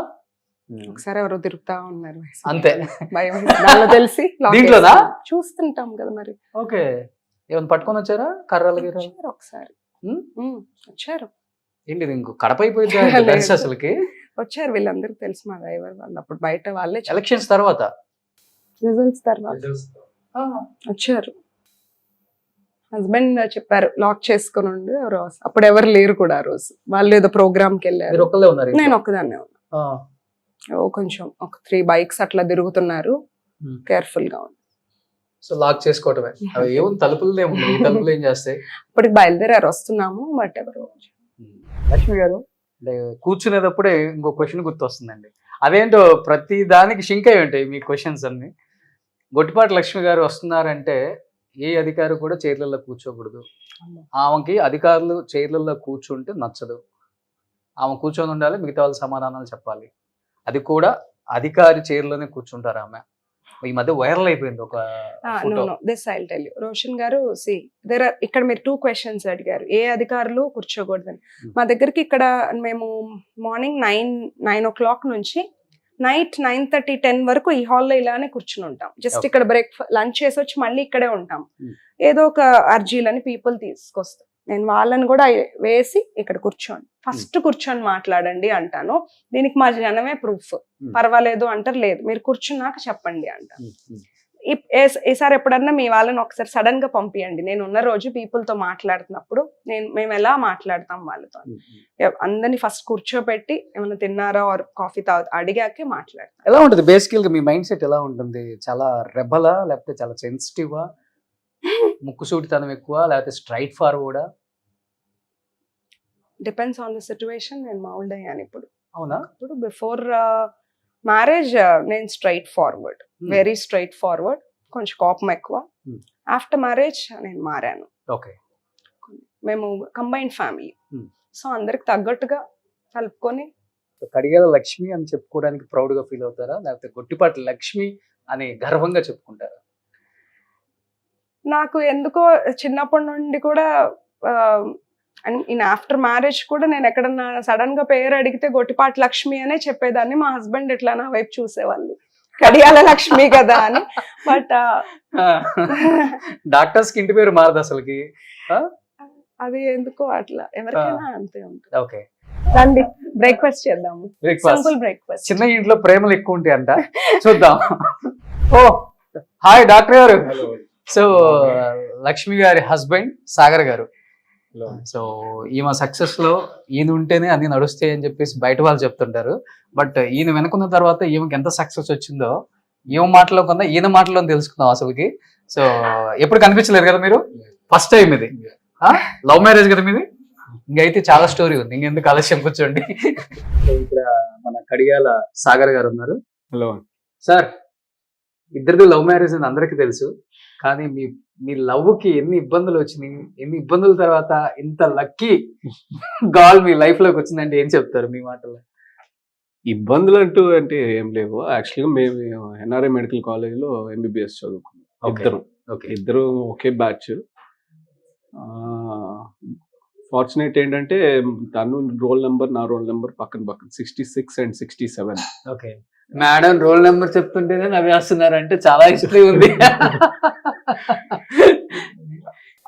[SPEAKER 3] ఒకసారి ఎవరో తిరుగుతా ఉన్నారు
[SPEAKER 2] అంతే.
[SPEAKER 3] భయం దానిలో తెలిసి lock
[SPEAKER 2] దీంట్లోనా?
[SPEAKER 3] చేస్తాం. చూస్తుంటాం కదా మరి.
[SPEAKER 2] ఓకే. ఏమైనా పట్టుకొని వచ్చారా కర్రలు గిర్రలు?
[SPEAKER 3] వచ్చారు ఒకసారి.
[SPEAKER 2] Hmm?
[SPEAKER 3] వచ్చారు
[SPEAKER 2] ఏంటి ఇది ఇంకో కడప అయిపోయింది దర్శి అసలుకి?
[SPEAKER 3] వచ్చారు వీళ్ళందరికీ తెలుసు మా డ్రైవర్ వాళ్ళు, అప్పుడు బయట వాళ్ళే
[SPEAKER 2] ఎలక్షన్స్ తర్వాత
[SPEAKER 3] రిజల్ట్స్ తర్వాత వచ్చారు. హస్బెండ్ చెప్పారు లాక్ చేసుకుని ఉండి, అప్పుడు ఎవరు లేరు కూడా ఆ రోజు, వాళ్ళు ఏదో ప్రోగ్రామ్ కి
[SPEAKER 2] మీరు
[SPEAKER 3] వెళ్ళారు,
[SPEAKER 2] ఒక్కళ్ళే ఉన్నారు
[SPEAKER 3] నేను ఒక్కదాన్నే ఉన్నా.
[SPEAKER 2] ఆ.
[SPEAKER 3] కొంచెం ఒక 3 బైక్స్ అట్లా తిరుగుతున్నారు, కేర్ఫుల్ గా ఉంది.
[SPEAKER 2] సో లాక్ చేసుకోవటమే. అవి ఏముంది తలుపులు ఏముంది, ఈ తలుపులు ఏం చేస్తాయి?
[SPEAKER 3] ఇప్పటికి బయలుదేరారు, వస్తున్నాము. బట్ ఎవరు
[SPEAKER 2] లక్ష్మి గారు అంటే కూర్చునేటప్పుడే ఇంకో క్వశ్చన్ గుర్తొస్తుందండి. అదేంటో ప్రతి దానికి షింక్ అయి ఉంటాయి మీ క్వశ్చన్స్ అన్ని. గొట్టిపాటి లక్ష్మి గారు వస్తున్నారంటే ఏ అధికారి కూడా చైర్లలో కూర్చోకూడదు. ఆమెకి అధికారులు చైర్లలో కూర్చుంటే నచ్చదు. ఆమె కూర్చొని ఉండాలి, మిగతా వాళ్ళు సమాధానాలు చెప్పాలి. అది కూడా అధికారి చైర్లోనే కూర్చుంటారు ఆమె. ఈ మధ్య వైరల్ అయిపోయింది ఒక photo.
[SPEAKER 3] This I tell you. Roshan గారు ఇక్కడ మీరు 2 questions అడిగారు, ఏ అధికారులు కూర్చోకూడదని. మా దగ్గరికి ఇక్కడ మేము మార్నింగ్ 9 o'clock నుంచి నైట్ 9:30, 10 వరకు ఈ హాల్లో ఇలానే కూర్చుని ఉంటాం. జస్ట్ ఇక్కడ లంచ్ చేసి వచ్చి మళ్ళీ ఇక్కడే ఉంటాం. ఏదో ఒక అర్జీలని పీపుల్ తీసుకొస్తాం, నేను వాళ్ళని కూడా వేసి ఇక్కడ కూర్చోండి, ఫస్ట్ కూర్చొని మాట్లాడండి అంటాను. దీనికి మా జనమే ప్రూఫ్. పర్వాలేదు అంటారు, లేదు మీరు కూర్చున్నాక చెప్పండి అంటాను. ఈసారి ఎప్పుడన్నా మీ వాళ్ళని ఒకసారి సడన్ గా పంపియండి, నేను ఉన్న రోజు పీపుల్ తో మాట్లాడుతున్నప్పుడు మేము ఎలా మాట్లాడతాం వాళ్ళతో, అందరినీ ఫస్ట్ కూర్చోబెట్టి ఏమైనా తిన్నారా ఆర్ కాఫీ అడిగాకే మాట్లాడతాం.
[SPEAKER 2] ఎలా ఉంటుంది బేసికల్ గా మీ మైండ్ సెట్ ఎలా ఉంటుంది? చాలా రెబలా లేకపోతే చాలా సెన్సిటివా? ముక్కుసూటితనం ఎక్కువ లేకపోతే స్ట్రైట్ ఫార్వర్డా?
[SPEAKER 3] Depends on the situation. నేను మౌల్డ్ అయ్యాను ఇప్పుడు.
[SPEAKER 2] అవునా?
[SPEAKER 3] ఇప్పుడు బిఫోర్ మ్యారేజ్ నేను straightforward, very straightforward, కొంచెం కోపం ఎక్కువ. ఆఫ్టర్ మ్యారేజ్ నేను మారాను.
[SPEAKER 2] ఓకే.
[SPEAKER 3] మేము కంబైన్డ్ ఫ్యామిలీ, సో అందరికి తగ్గట్టుగా కలుపుకొని.
[SPEAKER 2] కడియాల లక్ష్మి అని చెప్పుకోవడానికి ప్రౌడ్ గా ఫీల్ అవుతారా, లేకపోతే గొట్టిపాటి లక్ష్మి అని గర్వంగా చెప్పుకుంటారా?
[SPEAKER 3] నాకు ఎందుకో చిన్నప్పటి నుండి కూడా ఆఫ్టర్ మ్యారేజ్ కూడా నేను ఎక్కడన్నా సడన్ గా పేరు అడిగితే గొట్టిపాటి లక్ష్మి అనే చెప్పేదాన్ని. మా హస్బెండ్ ఇట్లా నా వైపు చూసేవాళ్ళు, కడియాల లక్ష్మి కదా అని. బట్
[SPEAKER 2] డాక్టర్స్ కి ఇంటి పేరు మారదు అసలుకి.
[SPEAKER 3] అది ఎందుకో అట్లా ఎవరికైనా అంతే ఉంటుంది.
[SPEAKER 2] ఓకే,
[SPEAKER 3] రండి బ్రేక్ఫాస్ట్ చేద్దాము. Simple breakfast.
[SPEAKER 2] చిన్న ఇంట్లో ప్రేమలు ఎక్కువ ఉంటాయి అంట, చూద్దాం. ఓ హాయ్ డాక్టర్ గారు. సో లక్ష్మి గారి హస్బెండ్ సాగర్ గారు. సో ఈమె సక్సెస్ లో ఈయన ఉంటేనే అన్ని నడుస్తాయి అని చెప్పేసి బయట వాళ్ళు చెప్తుంటారు. బట్ ఈయన వెనుకున్న తర్వాత ఈమెకి ఎంత సక్సెస్ వచ్చిందో ఈమె మాటలో కన్నా ఈయన మాటలో తెలుసుకుందాం అసలుకి. సో ఎప్పుడు కనిపించలేదు కదా మీరు, ఫస్ట్ టైం ఇది. లవ్ మ్యారేజ్ కదా మీది? ఇంకైతే చాలా స్టోరీ ఉంది, ఇంకెందుకు ఆలస్యం కూర్చోండి. ఇక్కడ మన కడియాల సాగర్ గారు ఉన్నారు.
[SPEAKER 4] హలో
[SPEAKER 2] సార్, ఇద్దరిది లవ్ మ్యారేజ్ అని అందరికీ తెలుసు, కానీ మీ లవ్ కి ఎన్ని ఇబ్బందులు వచ్చినాయి, ఎన్ని ఇబ్బందుల తర్వాత ఇంత లక్కీ గాల్ మీ లైఫ్ లోకి వచ్చిందంటే ఏం చెప్తారు మీ మాటల్లో?
[SPEAKER 4] ఇబ్బందులు అంటూ అంటే ఏం లేవు. యాక్చువల్గా మేము ఎన్ఆర్ఐ మెడికల్ కాలేజ్లో ఎంబీబీఎస్ చదువుకున్నాం. ఇద్దరు ఒకే బ్యాచ్. ఫార్చునేట్ ఏంటంటే తను రోల్ నెంబర్, నా రోల్ నెంబర్ పక్కన 66 and 67.
[SPEAKER 2] Okay, madam roll number చెప్తుంటేనే నవ్వేస్తున్నారంటే చాలా హిస్టరీ ఉంది.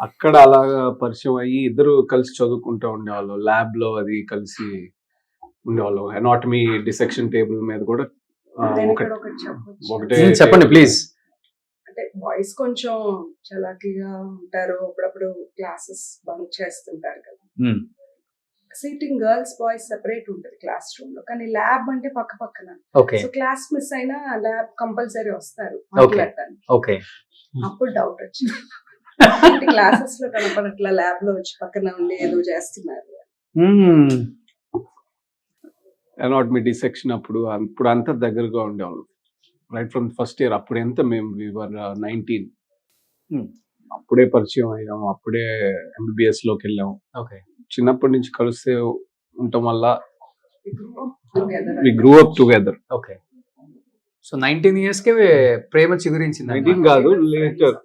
[SPEAKER 4] అక్కడ అలాగా పరిచయం అయ్యి ఇద్దరు కలిసి చదువుకుంటూ ఉండేవాళ్ళు. ల్యాబ్ లో అది కలిసి ఉండేవాళ్ళు. ఎనాటమీ డిసెక్షన్ టేబుల్ మీద కూడా ఒకటే.
[SPEAKER 2] చెప్పండి ప్లీజ్.
[SPEAKER 3] అంటే బాయ్స్ కొంచెం చలాకీగా ఉంటారు, అప్పుడప్పుడు క్లాసెస్ బంక్ చేస్తుంటారు కదా. సీటింగ్ గర్ల్స్ బాయ్స్ సెపరేట్ ఉంటుంది క్లాస్ రూమ్ లో, కానీ ల్యాబ్ అంటే పక్క పక్కన.
[SPEAKER 2] ఓకే
[SPEAKER 3] సో క్లాస్ మిస్ అయినా ల్యాబ్ కంపల్సరీ వస్తారు
[SPEAKER 2] Okay.
[SPEAKER 3] మాట్లాడటానికి.
[SPEAKER 2] ఓకే
[SPEAKER 3] అప్పుడు డౌట్ వచ్చింది క్లాసెస్ లో కనపడట్లా, ల్యాబ్ లో వచ్చి పక్కన ఉండి ఏదో చేస్తున్నారు.
[SPEAKER 4] అనాటమీ డిసెక్షన్ అప్పుడు అంతా దగ్గరగా ఉండేవాళ్ళం రైట్ ఫ్రమ్ ఫస్ట్ ఇయర్. అప్పుడు ఎంత మేము వివర్ 19, అప్పుడే పరిచయం అయ్యాము, అప్పుడే ఎంబీబీఎస్ లోకి వెళ్ళాము.
[SPEAKER 2] ఓకే
[SPEAKER 4] చిన్నప్పటి నుంచి కలిస్తే ఉండటం వల్ల
[SPEAKER 3] Together.
[SPEAKER 4] We grew up together.
[SPEAKER 2] Okay so 19 years కే ప్రేమ చిగురించింది
[SPEAKER 4] 19 కాదు, later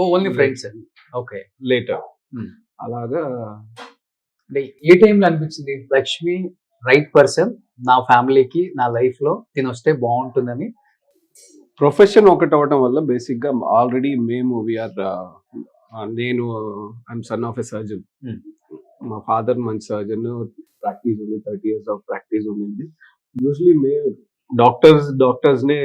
[SPEAKER 2] only friends. Okay
[SPEAKER 4] later
[SPEAKER 2] Hmm.
[SPEAKER 4] అలాగా.
[SPEAKER 2] అంటే ఏ టైంలో అనిపించింది లక్ష్మి రైట్ పర్సన్ నా ఫ్యామిలీకి నా లైఫ్ లో తిని వస్తే బాగుంటుందని?
[SPEAKER 4] ప్రొఫెషన్ ఒకటి అవడం వల్ల బేసిక్ గా ఆల్రెడీ మేము వీఆర్ నేను I'm son of a surgeon.
[SPEAKER 2] Hmm.
[SPEAKER 4] మా ఫాదర్ మంచి సర్జన్, ప్రాక్టీస్ ఉంది, 30 years ఆఫ్ ప్రాక్టీస్ ఉంది. యూజువలీ మేము డాక్టర్స్ నే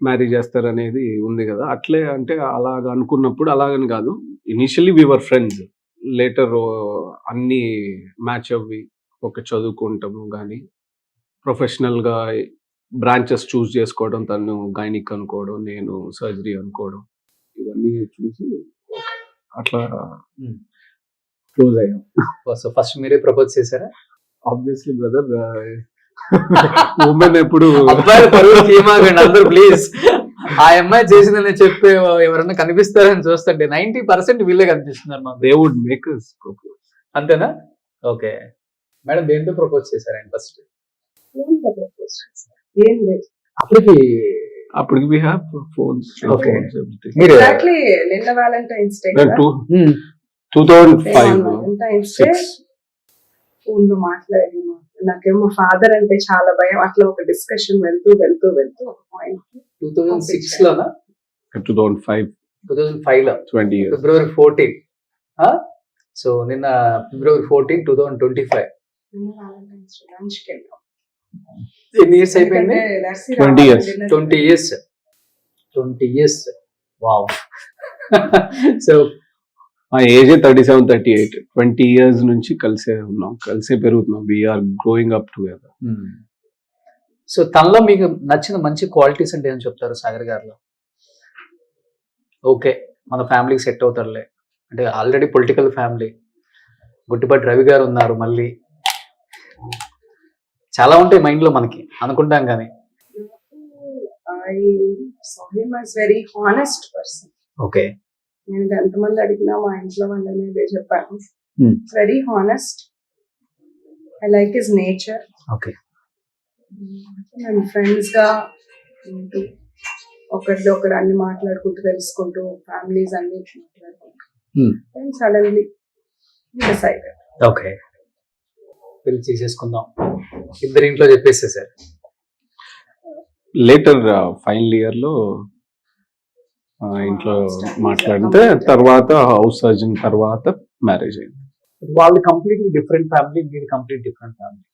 [SPEAKER 4] మ్యారీ చేస్తారు అనేది ఉంది కదా. అట్లే అంటే అలాగ అనుకున్నప్పుడు, అలాగని కాదు, ఇనిషియల్లీ వీఆర్ ఫ్రెండ్స్. లేటర్ అన్ని మ్యాచ్ అవ్వి ఒక చదువుకుంటాము కానీ ప్రొఫెషనల్ గా బ్రాంచెస్ చూస్ చేసుకోవడం, తను గైనిక్ అనుకోవడం, నేను సర్జరీ అనుకోవడం, ఇవన్నీ చూసి అట్లా క్లోజ్ అయ్యాం.
[SPEAKER 2] సో ఫస్ట్ మీరే ప్రపోజ్ చేశారా?
[SPEAKER 4] ఆబ్వియస్లీ బ్రదర్, ఉమెన్ ఎప్పుడు
[SPEAKER 2] అబ్బాయి పరువు తీయమాగండి అందరూ ప్లీజ్. ఆ అమ్మాయి చేసిందని చెప్పే ఎవరన్నా కనిపిస్తారని చూస్తుంటే 90% వీళ్ళే కనిపిస్తున్నారు మాకు.
[SPEAKER 4] They would make us propose.
[SPEAKER 2] అంతేనా? ఓకే మేడం దేంతో ప్రపోజ్ చేశారు ఆయన ఫస్ట్?
[SPEAKER 3] ఏం లేదు.
[SPEAKER 2] అప్పటికి
[SPEAKER 4] అప్పటికి we have phones.
[SPEAKER 2] Okay.
[SPEAKER 4] everything.
[SPEAKER 2] మీరు
[SPEAKER 3] ఎగ్జాక్ట్లీ నిన్న Valentine's day
[SPEAKER 4] Then 2005
[SPEAKER 3] Valentine's day
[SPEAKER 4] 6
[SPEAKER 3] phone లో మాట్లాడి నాకేమో ఫాదర్ అంటే చాలా భయం. అట్లా ఒక డిస్కషన్ వెళ్తూ ఒక పాయింట్
[SPEAKER 2] 2006 లోనా
[SPEAKER 4] 2005
[SPEAKER 2] 2005 లో
[SPEAKER 4] 20 years.
[SPEAKER 2] February 14. సో నిన్న February 14, 2025.
[SPEAKER 3] వ్యాలంటైన్స్ డే లంచ్ కి వెళ్ళాం.
[SPEAKER 2] ఎన్ని ఇయర్స్ అయిపోయింది?
[SPEAKER 4] 20 years.
[SPEAKER 2] 20 years. 20 years. Wow. So
[SPEAKER 4] మా ఏజ్ 37, 38, 20 years నుంచి కలిసే ఉన్నాం, కలిసే పెరుగుతున్నాం. We're growing up together.
[SPEAKER 2] So తనలో మీకు నచ్చిన మంచి క్వాలిటీస్ అంటే ఏం చెప్తారు సాగర్ గారిలో? ఓకే మన ఫ్యామిలీకి సెట్ అవుతారులే అంటే already political family, Guttipati Ravi గారు ఉన్నారు, మళ్ళీ చాలా ఉంటాయి మైండ్ లో మనకి అనుకుంటాం కానీ.
[SPEAKER 3] I saw him as very honest person.
[SPEAKER 2] Okay
[SPEAKER 3] నేను ఎంతమంది అడిగినా మా ఇంట్లో వాళ్ళని ఇదే చెప్పాను.
[SPEAKER 2] Hmm.
[SPEAKER 3] Very honest. I like his nature.
[SPEAKER 2] Okay
[SPEAKER 3] మేము ఫ్రెండ్స్ గా ఉంటూ ఒకరితో ఒకరు అన్ని మాట్లాడుకుంటూ తెలుసుకుంటూ ఫ్యామిలీస్ అన్ని మాట్లాడుకుంటూ సడన్లీ డిసైడెడ్.
[SPEAKER 2] ఓకే పెళ్లి చేసేసుకుందాం ఇద్దరి ఇంట్లో చెప్పేసేసారు.
[SPEAKER 4] లేటర్ ఫైనల్ ఇయర్ లో ఇంట్లో మాట్లాడితే తర్వాత హౌస్ సర్జన్ తర్వాత మ్యారేజ్ అయింది.
[SPEAKER 2] వాళ్ళు కంప్లీట్లీ డిఫరెంట్ ఫ్యామిలీ, మీరు కంప్లీట్ డిఫరెంట్ ఫ్యామిలీ.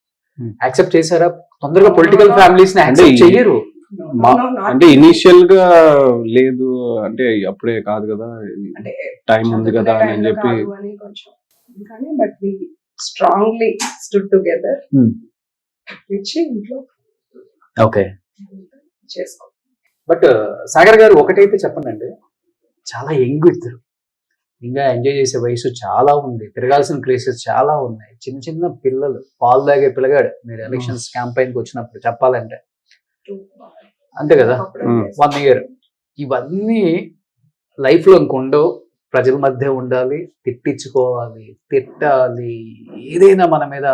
[SPEAKER 2] యాక్సెప్ట్ చేశారా? తొందరగా పొలిటికల్ ఫ్యామిలీస్ ని యాక్సెప్ట్ చెయ్యరు.
[SPEAKER 4] అంటే ఇనిషియల్ గా లేదు, అంటే అప్పుడే కాదు కదా,
[SPEAKER 3] అంటే
[SPEAKER 4] టైం ఉంది కదా అని చెప్పి
[SPEAKER 3] కొంచెం కానీ but we strongly stood together ఇచ్చి ఇంట్లో
[SPEAKER 2] ఓకే
[SPEAKER 3] చేసుకో.
[SPEAKER 2] బట్ సాగర్ గారు ఒకటైతే చెప్పండి, చాలా యంగ్ ఇద్దరు, ఇంకా ఎంజాయ్ చేసే వయసు చాలా ఉంది, తిరగాల్సిన ప్లేసెస్ చాలా ఉన్నాయి, చిన్న చిన్న పిల్లలు, పాలు తాగే పిల్లగాడు మీరు ఎలక్షన్స్ క్యాంపెయిన్ కి వచ్చినప్పుడు చెప్పాలంటే అంతే కదా, 1 year. ఇవన్నీ లైఫ్ లో ఇంకొండవు, ప్రజల మధ్య ఉండాలి, తిట్టించుకోవాలి, తిట్టాలి, ఏదైనా మన మీద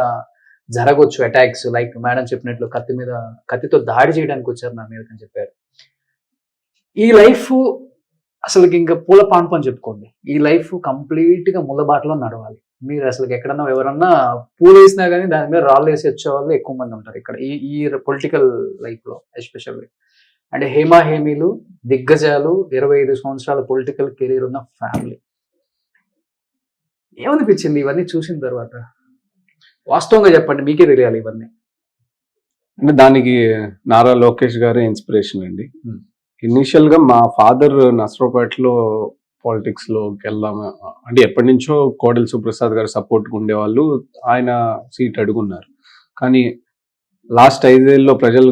[SPEAKER 2] జరగవచ్చు అటాక్స్. లైక్ మేడం చెప్పినట్లు కత్తితో దాడి చేయడానికి వచ్చారు నా మీద అని చెప్పారు. ఈ లైఫ్ అసలు ఇంకా పూల పాన్పు అని చెప్పుకోండి. ఈ లైఫ్ కంప్లీట్ గా ముళ్ళబాటలో నడవాలి. మీరు అసలు ఎక్కడన్నా ఎవరన్నా పూలు వేసినా కానీ దాని మీద రాళ్ళు వేసి వచ్చే వాళ్ళు ఎక్కువ మంది ఉంటారు ఇక్కడ ఈ పొలిటికల్ లైఫ్ లో ఎస్పెషల్లీ. అంటే హేమీలు, దిగ్గజాలు, 25 సంవత్సరాల పొలిటికల్ కెరీర్ ఉన్న ఫ్యామిలీ. ఏమనిపించింది ఇవన్నీ చూసిన తర్వాత? వాస్తవంగా చెప్పండి, మీకే తెలియాలి ఇవన్నీ.
[SPEAKER 4] అంటే దానికి నారా లోకేష్ గారే ఇన్స్పిరేషన్ అండి. ఇనిషియల్ గా మా ఫాదర్ నసరావుపేటలో పాలిటిక్స్ లోకి వెళ్దామా అంటే ఎప్పటి నుంచో కోడెల సుప్రసాద్ గారు సపోర్ట్ ఉండేవాళ్ళు, ఆయన సీట్ అడుగున్నారు. కానీ లాస్ట్ 5 ఏళ్ళలో ప్రజలు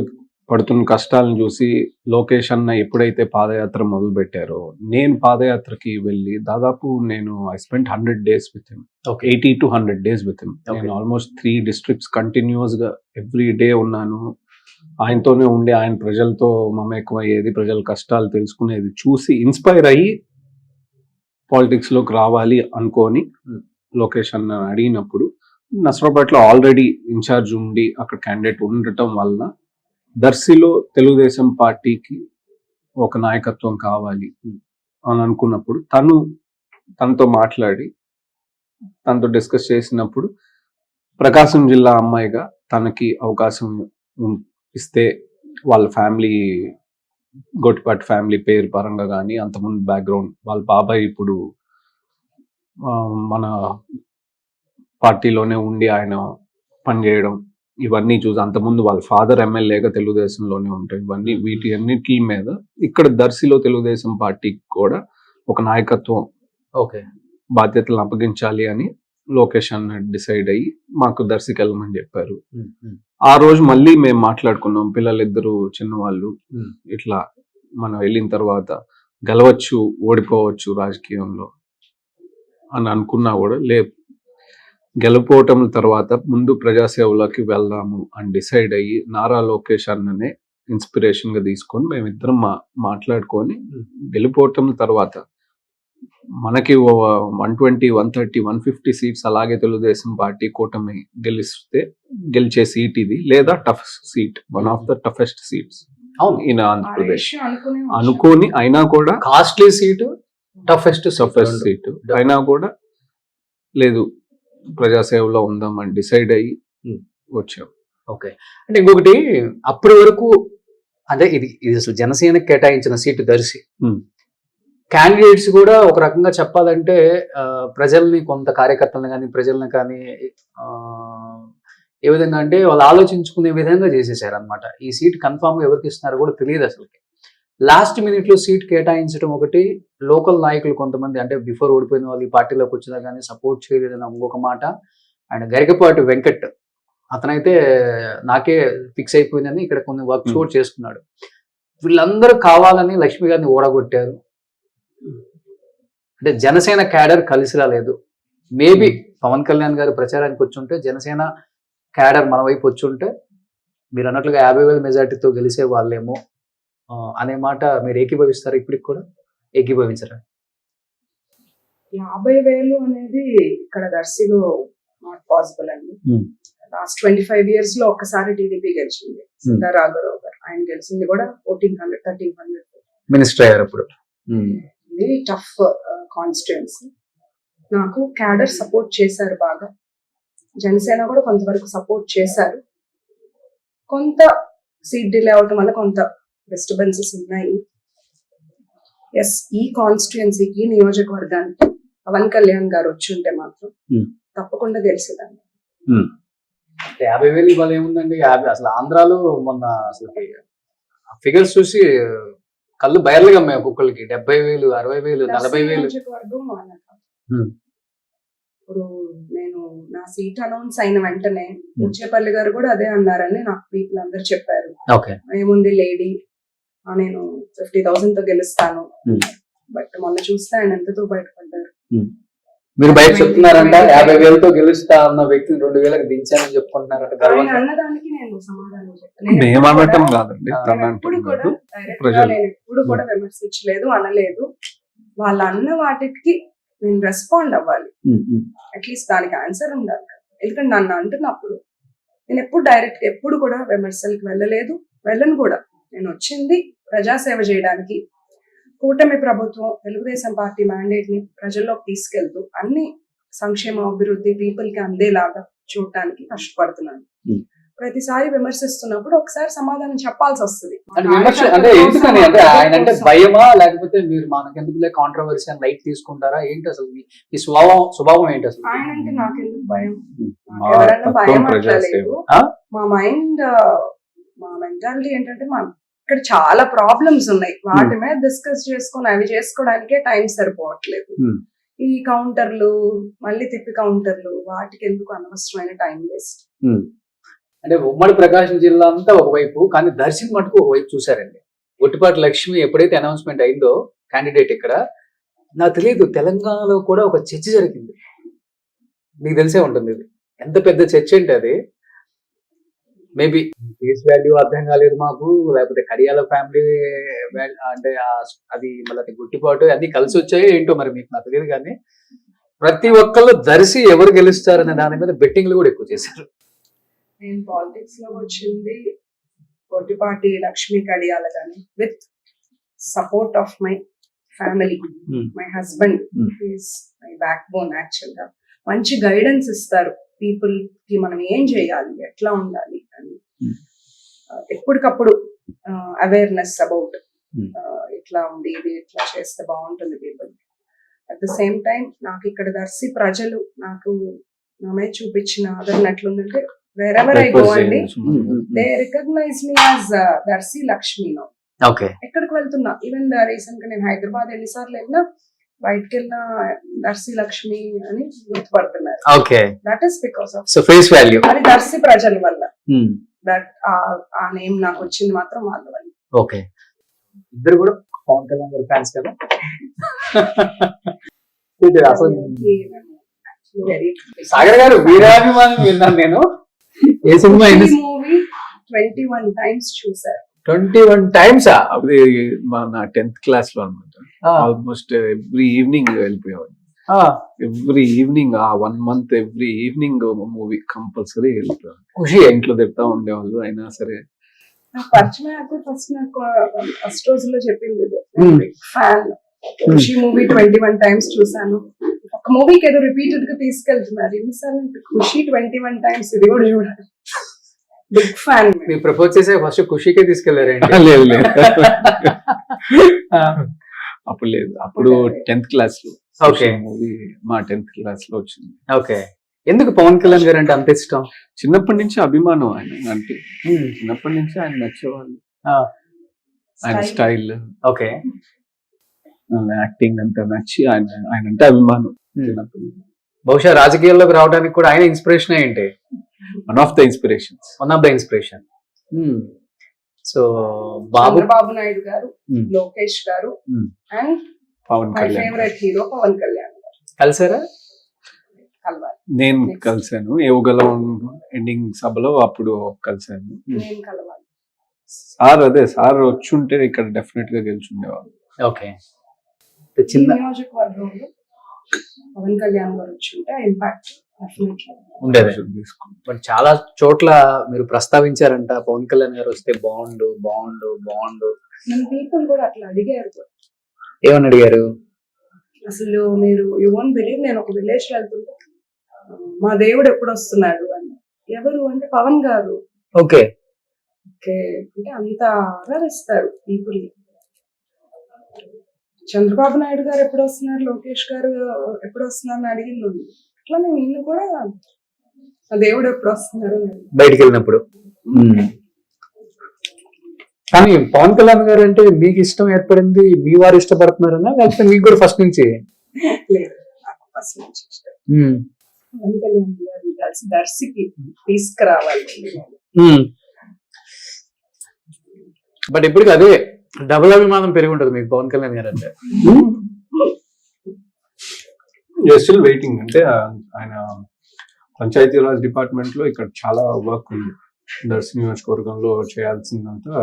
[SPEAKER 4] పడుతున్న కష్టాలను చూసి లోకేష్ అన్న ఎప్పుడైతే పాదయాత్ర మొదలు పెట్టారో, నేను పాదయాత్రకి వెళ్ళి దాదాపు I spent 100 days with him, 80 to 100 days with him. నేను ఆల్మోస్ట్ 3 districts కంటిన్యూస్ గా ఎవ్రీ డే ఉన్నాను. ఆయనతోనే ఉండి ఆయన ప్రజలతో మమేకమయ్యేది, ప్రజల కష్టాలు తెలుసుకునేది చూసి ఇన్స్పైర్ అయ్యి పాలిటిక్స్ లోకి రావాలి అనుకొని లోకేష్ అన్న అడిగినప్పుడు, నసరాబాద్లో ఆల్రెడీ ఇన్ఛార్జ్ ఉండి అక్కడ క్యాండిడేట్ ఉండటం వలన దర్శిలో తెలుగుదేశం పార్టీకి ఒక నాయకత్వం కావాలి అని అనుకున్నప్పుడు తనతో మాట్లాడి తనతో డిస్కస్ చేసినప్పుడు ప్రకాశం జిల్లా అమ్మాయిగా తనకి అవకాశం ఇస్తే వాళ్ళ ఫ్యామిలీ, గొట్టిపాటి ఫ్యామిలీ పేరు పరంగా కానీ అంతకుముందు బ్యాక్గ్రౌండ్, వాళ్ళ బాబాయ్ ఇప్పుడు మన పార్టీలోనే ఉండి ఆయన పనిచేయడం, ఇవన్నీ చూసి అంతకుముందు వాళ్ళ ఫాదర్ ఎమ్మెల్యేగా తెలుగుదేశంలోనే ఉంటాయి. ఇవన్నీ వీటి అన్నిటి మీద ఇక్కడ దర్శిలో తెలుగుదేశం పార్టీకి కూడా ఒక నాయకత్వం బాధ్యతలు అప్పగించాలి అని లోకేష్ అన్న డిసైడ్ అయ్యి మాకు దర్శికి వెళ్ళమని చెప్పారు. ఆ రోజు మళ్ళీ మేము మాట్లాడుకున్నాం, పిల్లలిద్దరూ చిన్నవాళ్ళు, ఇట్లా మనం వెళ్ళిన తర్వాత గెలవచ్చు ఓడిపోవచ్చు రాజకీయంలో అని అనుకున్నా కూడా గెలుపోవటం తర్వాత ముందు ప్రజాసేవలోకి వెళ్దాము అని డిసైడ్ అయ్యి నారా లోకేష్ అన్ననే ఇన్స్పిరేషన్ గా తీసుకొని మేమిద్దరం మాట్లాడుకొని గెలిపోవటం తర్వాత మనకి 120, 130, 150 సీట్స్ అలాగే తెలుగుదేశం పార్టీ కూటమి గెలిచే సీట్ ఇది, లేదా tough seat, one of the toughest seats in Andhra Pradesh అనుకోని అయినా కూడా
[SPEAKER 2] కాస్ట్లీ సీటు, టఫెస్ట్
[SPEAKER 4] సీటు అయినా కూడా లేదు ప్రజాసేవలో ఉందామని డిసైడ్ అయ్యి వచ్చాం.
[SPEAKER 2] ఓకే, అంటే ఇంకొకటి అప్పటి వరకు అంటే ఇది అసలు జనసేనకి కేటాయించిన సీటు దర్శి. క్యాండిడేట్స్ కూడా ఒక రకంగా చెప్పాలంటే ప్రజల్ని, కొంత కార్యకర్తలను కానీ ప్రజల్ని కానీ ఏ విధంగా అంటే వాళ్ళు ఆలోచించుకునే విధంగా చేసేసారు అనమాట. ఈ సీట్ కన్ఫామ్ గా ఎవరికి ఇస్తున్నారో కూడా తెలియదు అసలుకి. లాస్ట్ మినిట్ లో సీట్ కేటాయించడం ఒకటి, లోకల్ నాయకులు కొంతమంది అంటే బిఫోర్ ఓడిపోయిన వాళ్ళు ఈ పార్టీలోకి వచ్చినా కానీ సపోర్ట్ చేయలేదని ఇంకొక మాట. అండ్ గరికపాటి వెంకట్ అతనైతే నాకే ఫిక్స్ అయిపోయిందని ఇక్కడ కొన్ని వర్క్స్ కూడా చేసుకున్నాడు. వీళ్ళందరూ కావాలని లక్ష్మి గారిని ఓడగొట్టారు. అంటే జనసేన క్యాడర్ కలిసి రాలేదు. మేబీ పవన్ కళ్యాణ్ గారు ప్రచారానికి వచ్చుంటే, జనసేన క్యాడర్ మన వైపు వచ్చుంటే మీరు అన్నట్లుగా 50,000 మెజార్టీతో గెలిసే వాళ్ళేమో అనే మాట మీరు ఏకీభవిస్తారు? ఇప్పటికి కూడా ఏకీభవించరా?
[SPEAKER 3] 50,000 అనేది ఇక్కడ దర్శిలో నాట్ పాసిబుల్ అండి. లాస్ట్ 25 years లో ఒక్కసారి టీడీపీ గెలిచింది, రాఘవరావు గారు. ఆయన గెలిచింది కూడా 1400, 1300
[SPEAKER 2] మినిస్టర్ అయ్యారు అప్పుడు.
[SPEAKER 3] ఇది టఫ్ కాన్స్టిట్యుయెన్సీ. నాకు క్యాడర్ సపోర్ట్ చేశారు బాగా, జనసేన కూడా కొంతవరకు సపోర్ట్ చేశారు. కొంత సీట్ డిలే అవటం వల్ల కొంత డిస్టర్బెన్సెస్ ఉన్నాయి. ఎస్, ఈ కాన్స్టిట్యుయెన్సీకి, నియోజకవర్గానికి పవన్ కళ్యాణ్ గారు వచ్చి ఉంటే మాత్రం తప్పకుండా గెలిచేదాన్ని.
[SPEAKER 2] 50,000 ఇవాళ ఏముందండి? అసలు ఆంధ్రాలో మొన్న అసలు ఫిగర్స్ చూసి కళ్ళు బయర్లుగా ఉన్నాయి ఒక్కొక్కరికి. 70,000, 60,000, 40,000.
[SPEAKER 3] ఇప్పుడు నేను నా సీట్ అనౌన్స్ అయిన వెంటనే ముచ్చేపల్లి గారు కూడా అదే అన్నారని నాకు పీపుల్ అందరు చెప్పారు. ఏముంది లేడీ, నేను 50,000 తో గెలుస్తాను. బట్ మొన్న చూస్తే ఆయన ఎంతతో బయటపడ్డారు.
[SPEAKER 2] మీరు బయట చెప్తున్నారంట 50,000తో గెలుస్తా అన్న వ్యక్తిని 2,000కి దించానని చెప్పుకుంటున్నారంట.
[SPEAKER 3] అన్నదానికి నేను సమాధానం చెప్తాను. ఎప్పుడు కూడా విమర్శించలేదు, అనలేదు. వాళ్ళ అన్న వాటికి నేను రెస్పాండ్ అవ్వాలి. అట్లీస్ట్ దానికి ఆన్సర్ ఉండాలి. ఎందుకంటే నన్ను అంటున్నప్పుడు నేను ఎప్పుడు కూడా విమర్శలకు వెళ్ళను కూడా. నేను వచ్చింది ప్రజాసేవ చేయడానికి. కూటమి ప్రభుత్వం తెలుగుదేశం పార్టీ మ్యాండేట్ ని ప్రజల్లోకి తీసుకెళ్తూ అన్ని సంక్షేమ అభివృద్ధి పీపుల్ కి అందేలాగా చూడటానికి కష్టపడుతున్నాను. ప్రతిసారి విమర్శిస్తున్నప్పుడు ఒకసారి సమాధానం చెప్పాల్సి వస్తుంది.
[SPEAKER 2] అంటే ఎందుకని, అంటే ఆయన అంటే భయమా, లేకపోతే మీరు మనకెందుకులే కాంట్రవర్సీ అని లైట్ తీసుకుంటారా ఏంటి? అసలు ఈ స్వభావం ఏంటి అసలు?
[SPEAKER 3] ఆయన అంటే నాకెందుకు భయం? ఎవరైనా భయం అట్లా లేదు. మా మెంటాలిటీ ఏంటంటే ఇక్కడ చాలా ప్రాబ్లమ్స్ ఉన్నాయి, వాటి మీద డిస్కస్ చేసుకొని అవి చేసుకోవడానికే టైం సరిపోవట్లేదు.
[SPEAKER 2] Hmm.
[SPEAKER 3] ఈ కౌంటర్లు మళ్ళీ తిప్పి కౌంటర్లు, వాటికి ఎందుకు అనవసరమైన టైం వేస్ట్.
[SPEAKER 2] అంటే ఉమ్మడి ప్రకాశం జిల్లా అంతా ఒకవైపు, కానీ దర్శన్ మటుకు ఒకవైపు చూసారండి. గొట్టిపాటి లక్ష్మి ఎప్పుడైతే అనౌన్స్మెంట్ అయిందో క్యాండిడేట్ ఇక్కడ, నాకు తెలియదు తెలంగాణలో కూడా ఒక చర్చ జరిగింది, మీకు తెలిసే ఉంటుంది. ఇది ఎంత పెద్ద చర్చ అంటే అది మేబీ ఫేస్ వాల్యూ అర్థం కాలేదు మాకు, లేకపోతే కడియాల ఫ్యామిలీ అంటే అది మళ్ళీ గుట్టిపాటు అన్ని కలిసి వచ్చాయో ఏంటో మరి మీకు నాకు తెలియదు, కానీ ప్రతి ఒక్కళ్ళు దర్శి ఎవరు గెలుస్తారనే దాని మీద బెట్టింగ్లు కూడా ఎక్కువ చేశారు.
[SPEAKER 3] నేను పాలిటిక్స్ లో వచ్చింది గొట్టిపాటి లక్ష్మి కడియాల గాని, with support of my family. My husband is my back bone. Actual గా మంచి గైడెన్స్ ఇస్తారు పీపుల్ కి, మనం ఏం చేయాలి, ఎట్లా ఉండాలి అని ఎప్పటికప్పుడు అవేర్నెస్ అబౌట్ ఇట్లా ఉంది, ఇది ఇట్లా చేస్తే బాగుంటుంది people. At the same time నాకు ఇక్కడ దర్శి ప్రజలు నాకు నామే చూపించిన ఆదరణ ఎట్లుందంటే, wherever I go అండి, they recognize me as Darsi Lakshmi.
[SPEAKER 2] Okay,
[SPEAKER 3] ఎక్కడికి వెళ్తున్నా, ఈవెన్ రీసెంట్ గా నేను హైదరాబాద్ ఎన్నిసార్లు వెళ్ళినా బయటకు వెళ్ళిన దర్శి లక్ష్మి అని గుర్తుపడుతున్నారు.
[SPEAKER 2] Okay,
[SPEAKER 3] that is because of
[SPEAKER 2] so face value,
[SPEAKER 3] అది దర్శి ప్రజల వల్ల. దట్ ఆ నేమ్ నాకు వచ్చింది మాత్రం వాళ్ళ వల్ల.
[SPEAKER 2] ఓకే, ఇద్దరు కూడా పవన్ కళ్యాణ్ గారి ఫ్యాన్స్ కదా. అసలు సాగర్ గారు వీరాభిమానం విన్నాను నేను. ఏ సినిమా
[SPEAKER 3] మూవీ 21 times చూసారు.
[SPEAKER 2] 21 times?
[SPEAKER 4] అది నా 10th క్లాస్ లో అనమాట. ఆల్మోస్ట్ ఎవ్రీ ఈవినింగ్ వెళ్ళిపోయేవాడు. ఎవ్రీ ఈవినింగ్ ఆ 1 month every evening movie compulsory వెళ్ళిపోయాడు.
[SPEAKER 2] ఖుషి
[SPEAKER 4] ఇంట్లో తిడతా ఉండేవాళ్ళు, అయినా సరే.
[SPEAKER 3] పరిచయం ఫస్ట్ రోజుల్లో చెప్పింది ఫ్యాన్. ఖుషి మూవీ 21 times చూసాను. ఒక మూవీకి ఏదో రిపీటెడ్ గా తీసుకెళ్తున్నారు, ఎన్నిసార్లు ఖుషి 21 times, ఇది కూడా చూడాలి. Big fan.
[SPEAKER 2] మీరు ప్రపోజ్ చేసే ఫస్ట్ ఖుషికే తీసుకెళ్లారండి?
[SPEAKER 4] లేదు లేదు, అప్పుడు లేదు. అప్పుడు 10th క్లాస్ లో.
[SPEAKER 2] ఓకే,
[SPEAKER 4] మూవీ మా 10th క్లాస్ లో వచ్చింది.
[SPEAKER 2] ఓకే, ఎందుకు పవన్ కళ్యాణ్ గారు అంటే అంత ఇష్టం?
[SPEAKER 4] చిన్నప్పటి నుంచి అభిమానం ఆయన అంటే. చిన్నప్పటి నుంచి ఆయన నచ్చేవాళ్ళు, ఆయన స్టైల్,
[SPEAKER 2] ఓకే,
[SPEAKER 4] యాక్టింగ్ అంతా నచ్చి ఆయన అంటే అభిమానం చిన్నప్పటి నుంచి.
[SPEAKER 2] బహుశా రాజకీయాల్లోకి రావడానికి కూడా ఆయన ఇన్స్పిరేషన్ ఏంటి?
[SPEAKER 4] One of the
[SPEAKER 2] inspiration. So
[SPEAKER 3] Chandrababu Naidu garu, Lokesh garu, and
[SPEAKER 4] Pawan
[SPEAKER 3] my
[SPEAKER 4] Kalyan.
[SPEAKER 3] Favourite hero Pawan Kalyan garu.
[SPEAKER 2] కలిసారా?
[SPEAKER 3] కలవాలి.
[SPEAKER 4] నేను కలిసాను యువగలం ఎండింగ్ సభలో, అప్పుడు కలిసాను.
[SPEAKER 3] నేను కలవాలి.
[SPEAKER 4] సార్ వచ్చుంటే ఇక్కడ డెఫినెట్ గా గెలుచుండేవాళ్ళు.
[SPEAKER 2] ఓకే,
[SPEAKER 3] చిన్న నియోజకవర్గంలో పవన్ కళ్యాణ్ గారు వచ్చుంటే ఇంపాక్ట్
[SPEAKER 2] ఉండేది. బట్ చాలా చోట్ల మీరు ప్రస్తావించారంట, పవన్ కళ్యాణ్ గారు వస్తే బాగుండు.
[SPEAKER 3] పీపుల్ కూడా అట్లా అడిగారు.
[SPEAKER 2] ఏమని అడిగారు?
[SPEAKER 3] అసలు మీరు యు వోంట్ బిలీవ్, నేను ఒక విలేజ్ వెళ్తుంటే మా దేవుడు ఎప్పుడు వస్తున్నాడు అని. ఎవరు అంటే పవన్ గారు.
[SPEAKER 2] ఓకే,
[SPEAKER 3] ఓకే, అంటే అంత ఆదరిస్తారు పీపుల్. చంద్రబాబు నాయుడు గారు ఎప్పుడు వస్తున్నారు, లోకేష్ గారు ఎప్పుడు వస్తున్నారు అని అడిగింది ఉంది. అట్లా నేను ఇల్లు కూడా ఆ దేవుడు ఎప్పుడు వస్తున్నారు
[SPEAKER 2] బయటికి వెళ్ళినప్పుడు. కానీ పవన్ కళ్యాణ్ గారు అంటే మీకు ఇష్టం ఏర్పడింది, మీ వారు ఇష్టపడుతున్నారన్నా, లేకపోతే మీకు కూడా ఫస్ట్ నుంచి?
[SPEAKER 3] లేదు, నాకు ఫస్ట్ నుంచి ఇష్టం. పవన్ కళ్యాణ్ గారు కలిసి దర్శికి తీసుకురావాలి.
[SPEAKER 2] బట్ ఇప్పటికి అదే డబుల్ అభిమానం పెరిగి ఉంటుంది మీకు పవన్ కళ్యాణ్ గారు అంటే.
[SPEAKER 4] Still waiting. అంటే ఆయన పంచాయతీరాజ్ డిపార్ట్మెంట్ లో ఇక్కడ చాలా వర్క్ ఉంది. దర్శి నియోజకవర్గంలో చేయాల్సిందంతా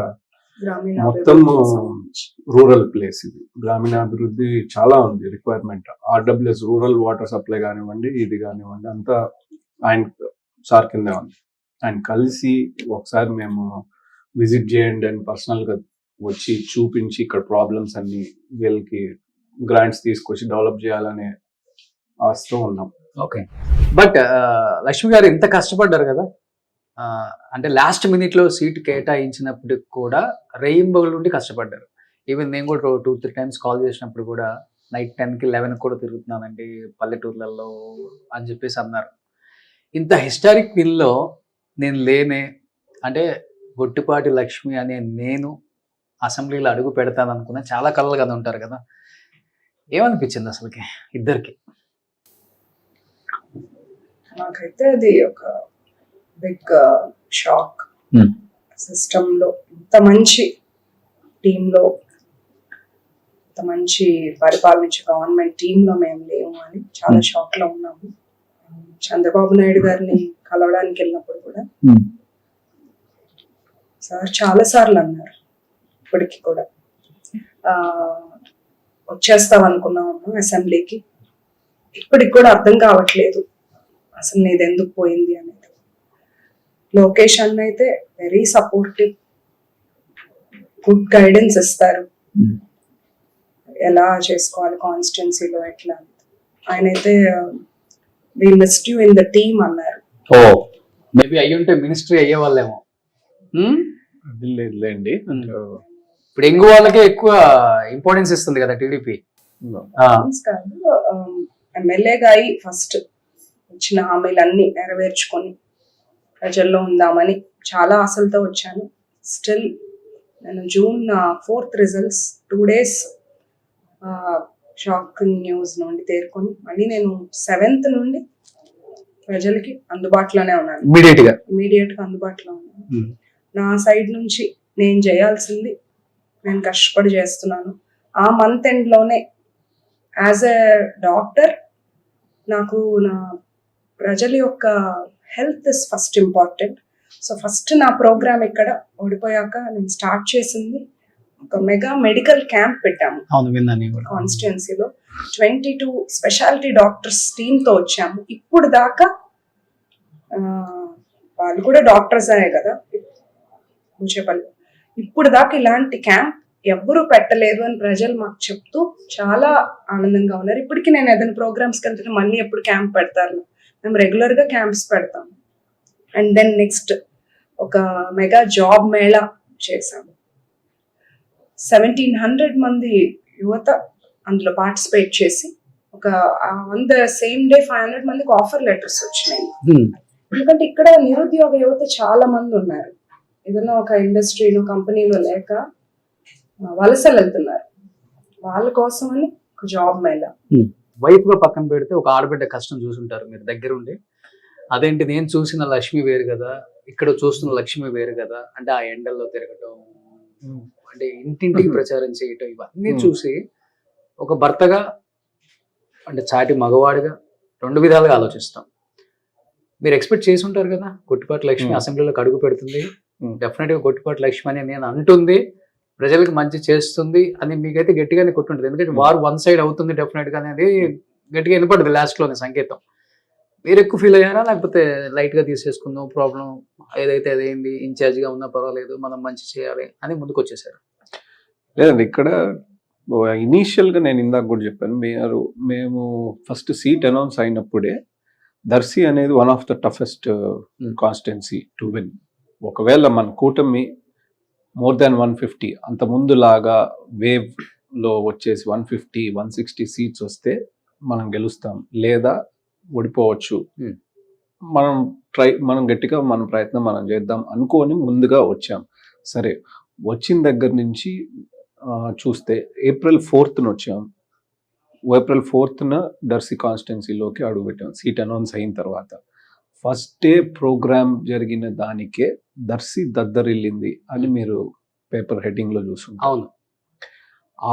[SPEAKER 4] మొత్తం రూరల్ ప్లేస్. ఇది గ్రామీణాభివృద్ధి చాలా ఉంది requirement. RWS rural water supply కానివ్వండి, ఇది కానివ్వండి, అంతా ఆయన సార్ కింద ఉంది. ఆయన కలిసి ఒకసారి మేము విజిట్ చేయండి అని పర్సనల్ గా వచ్చి చూపించి ఇక్కడ ప్రాబ్లమ్స్ అన్ని వీళ్ళకి గ్రాంట్స్ తీసుకొచ్చి డెవలప్ చేయాలనే ఆశతో ఉన్నాం.
[SPEAKER 2] ఓకే, బట్ లక్ష్మి గారు ఇంత కష్టపడ్డారు కదా, అంటే లాస్ట్ మినిట్ లో సీట్ కేటాయించినప్పటికి కూడా రెయింబోగుల నుండి కష్టపడ్డారు. ఈవెన్ నేను కూడా 2-3 times కాల్ చేసినప్పుడు కూడా నైట్ 10కి 11 కూడా తిరుగుతున్నానండి పల్లెటూర్లలో అని చెప్పేసి అన్నారు. ఇంత హిస్టారిక్ విన్లో నేను లేనే, అంటే గొట్టిపాటి లక్ష్మి అనే నేను అసెంబ్లీలో అడుగు పెడతాను అనుకున్నా, చాలా కలలు కదా ఉంటారు కదా, ఏమనిపించింది అసలుకి ఇద్దరికి?
[SPEAKER 3] నాకైతే అది ఒక బిగ్ షాక్. సిస్టంలో ఇంత మంచి టీంలో, ఇంత మంచి పరిపాలించే గవర్నమెంట్ టీంలో మేము లేము అని చాలా షాక్ లో ఉన్నాము. చంద్రబాబు నాయుడు గారిని కలవడానికి వెళ్ళినప్పుడు కూడా సార్ చాలా సార్లు అన్నారు, ఇప్పటికి కూడా వచ్చేస్తాం అనుకున్నాము అసెంబ్లీకి, ఇప్పటికి కూడా అర్థం కావట్లేదు అసలు నీది ఎందుకు పోయింది అనేది. లోకేష్ అన్న అయితే వెరీ సపోర్టివ్, గుడ్ గైడెన్స్ ఇస్తారు, ఎలా చేసుకోవాలి కాన్స్టిట్యున్సీలో ఎట్లా. ఆయన అయితే we missed you in the team అన్నారు.
[SPEAKER 2] ఓ మేబీ అయ్యుంటే మినిస్ట్రీ అయ్యే వాళ్ళేమో.
[SPEAKER 4] అది లేదులేండి.
[SPEAKER 2] ఇప్పుడు ఎంగు వాళ్ళకే ఎక్కువ ఇంపార్టెన్స్ ఇస్తుంది కదా టీడీపీ.
[SPEAKER 3] కాదు, ఎమ్మెల్యేగా అయి ఫస్ట్ ఇచ్చిన హామీలన్నీ నెరవేర్చుకొని ప్రజల్లో ఉందామని చాలా ఆశలతో వచ్చాను. స్టిల్ నేను June 4th results 2 days shock news నుండి తేరుకొని మళ్ళీ నేను 7th నుండి ప్రజలకి అందుబాటులోనే ఉన్నాను, ఇమీడియట్ గా అందుబాటులో ఉన్నాను. నా సైడ్ నుంచి నేను చేయాల్సింది నేను కష్టపడి చేస్తున్నాను. ఆ మంత్ ఎండ్ లోనే యాజ్ ఎ డాక్టర్ నాకు నా ప్రజల యొక్క health is first important. So first నా ప్రోగ్రామ్ ఇక్కడ ఓడిపోయాక నేను స్టార్ట్ చేసింది ఒక మెగా మెడికల్ క్యాంప్ పెట్టాము కాన్స్టిట్యున్సీలో. 22 స్పెషాలిటీ డాక్టర్స్ టీంతో వచ్చాము. ఇప్పుడు దాకా వాళ్ళు కూడా డాక్టర్స్ అనే కదా కూచేపల్లి, ఇప్పుడు దాకా ఇలాంటి క్యాంప్ ఎవ్వరూ పెట్టలేదు అని ప్రజలు మాకు చెప్తూ చాలా ఆనందంగా ఉన్నారు. ఇప్పటికీ నేను ఏదైనా ప్రోగ్రామ్స్కి వెళ్తుంటే మళ్ళీ ఎప్పుడు క్యాంప్ పెడతారు, మేము రెగ్యులర్ గా క్యాంప్స్ పెడతాం. అండ్ దెన్ నెక్స్ట్ ఒక మెగా జాబ్ మేళా చేశాము. 1700 మంది యువత అందులో పార్టిసిపేట్ చేసి ఒక ఆన్ ద సేమ్ డే 500 మందికి ఆఫర్ లెటర్స్ వచ్చినాయి. ఎందుకంటే ఇక్కడ నిరుద్యోగ యువత చాలా మంది ఉన్నారు, ఏదైనా ఒక ఇండస్ట్రీలో కంపెనీలో లేక వలసలు వెళ్తున్నారు, వాళ్ళ కోసం అని ఒక జాబ్ మేళా.
[SPEAKER 2] వైఫ్ గా పక్కన పెడితే ఒక ఆడబిడ్డ కష్టం చూసుంటారు మీరు దగ్గరుండి. అదేంటి నేను చూసిన లక్ష్మి వేరు కదా, ఇక్కడ చూస్తున్న లక్ష్మి వేరు కదా, అంటే ఆ ఎండల్లో తిరగటం, అంటే ఇంటింటికి ప్రచారం చేయటం, ఇవన్నీ చూసి ఒక భర్తగా అంటే చాటి మగవాడిగా 2 విధాలుగా ఆలోచిస్తాం. మీరు ఎక్స్పెక్ట్ చేసి ఉంటారు కదా గొట్టిపాటి లక్ష్మి అసెంబ్లీలోకి అడుగు పెడుతుంది, డెఫినెట్ గా గొట్టిపాటి లక్ష్మి అని నేను అంటుంది, ప్రజలకు మంచి చేస్తుంది అని మీకైతే గట్టిగానే కొట్టుంటుంది. ఎందుకంటే వారు 1 సైడ్ అవుతుంది డెఫినెట్ గా అనేది గట్టిగా వినపడుతుంది లాస్ట్ లోనే సంకేతం. మీరు ఎక్కువ ఫీల్ అయ్యారా, లేకపోతే లైట్ గా తీసేసుకుందాం ప్రాబ్లం ఏదైతే అదేంది, ఇన్ఛార్జ్ గా ఉన్నా పర్వాలేదు మనం మంచి చేయాలి అని ముందుకు వచ్చేసారు?
[SPEAKER 4] లేదండి, ఇక్కడ ఇనీషియల్ గా నేను ఇందాక కూడా చెప్పాను, మేము ఫస్ట్ సీట్ అనౌన్స్ అయినప్పుడే దర్శి అనేది one of the toughest constituency to win. ఒకవేళ మన కూటమి మోర్ దాన్ 150 అంత ముందు లాగా వేవ్ లో వచ్చేసి 150-160 సీట్స్ వస్తే మనం గెలుస్తాం, లేదా ఓడిపోవచ్చు. మనం గట్టిగా మన ప్రయత్నం మనం చేద్దాం అనుకోని ముందుగా వచ్చాం. సరే, వచ్చిన దగ్గర నుంచి చూస్తే April 4th వచ్చాం. April 4th దర్శి కాన్స్టిట్యున్సీలోకి అడుగుపెట్టాం సీట్ అనౌన్స్ అయిన తర్వాత. ఫస్ట్ డే ప్రోగ్రామ్ జరిగిన దానికే దర్శి దద్దరిల్లింది అని మీరు పేపర్ హెడ్డింగ్ లో చూసుకుంటారు.
[SPEAKER 2] అవును,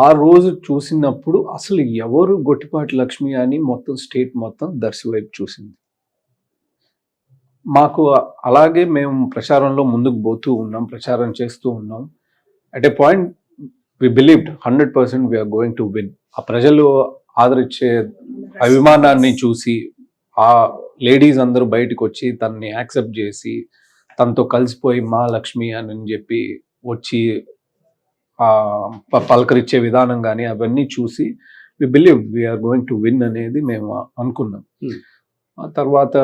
[SPEAKER 4] ఆ రోజు చూసినప్పుడు అసలు ఎవరు గొట్టిపాటి లక్ష్మి అని మొత్తం స్టేట్ మొత్తం దర్శి వైపు చూసింది. మాకు అలాగే మేము ప్రచారంలో ముందుకు పోతూ ఉన్నాం, ప్రచారం చేస్తూ ఉన్నాం. At a point we believed 100% we are going to win. ఆ ప్రజలు ఆదరించే అభిమానాన్ని చూసి ఆ లేడీస్ అందరూ బయటకు వచ్చి తనని యాక్సెప్ట్ చేసి తనతో కలిసిపోయి మా లక్ష్మి అని చెప్పి వచ్చి పలకరించే విధానం కానీ అవన్నీ చూసి we believe we are going to win అనేది మేము అనుకున్నాం. ఆ తర్వాత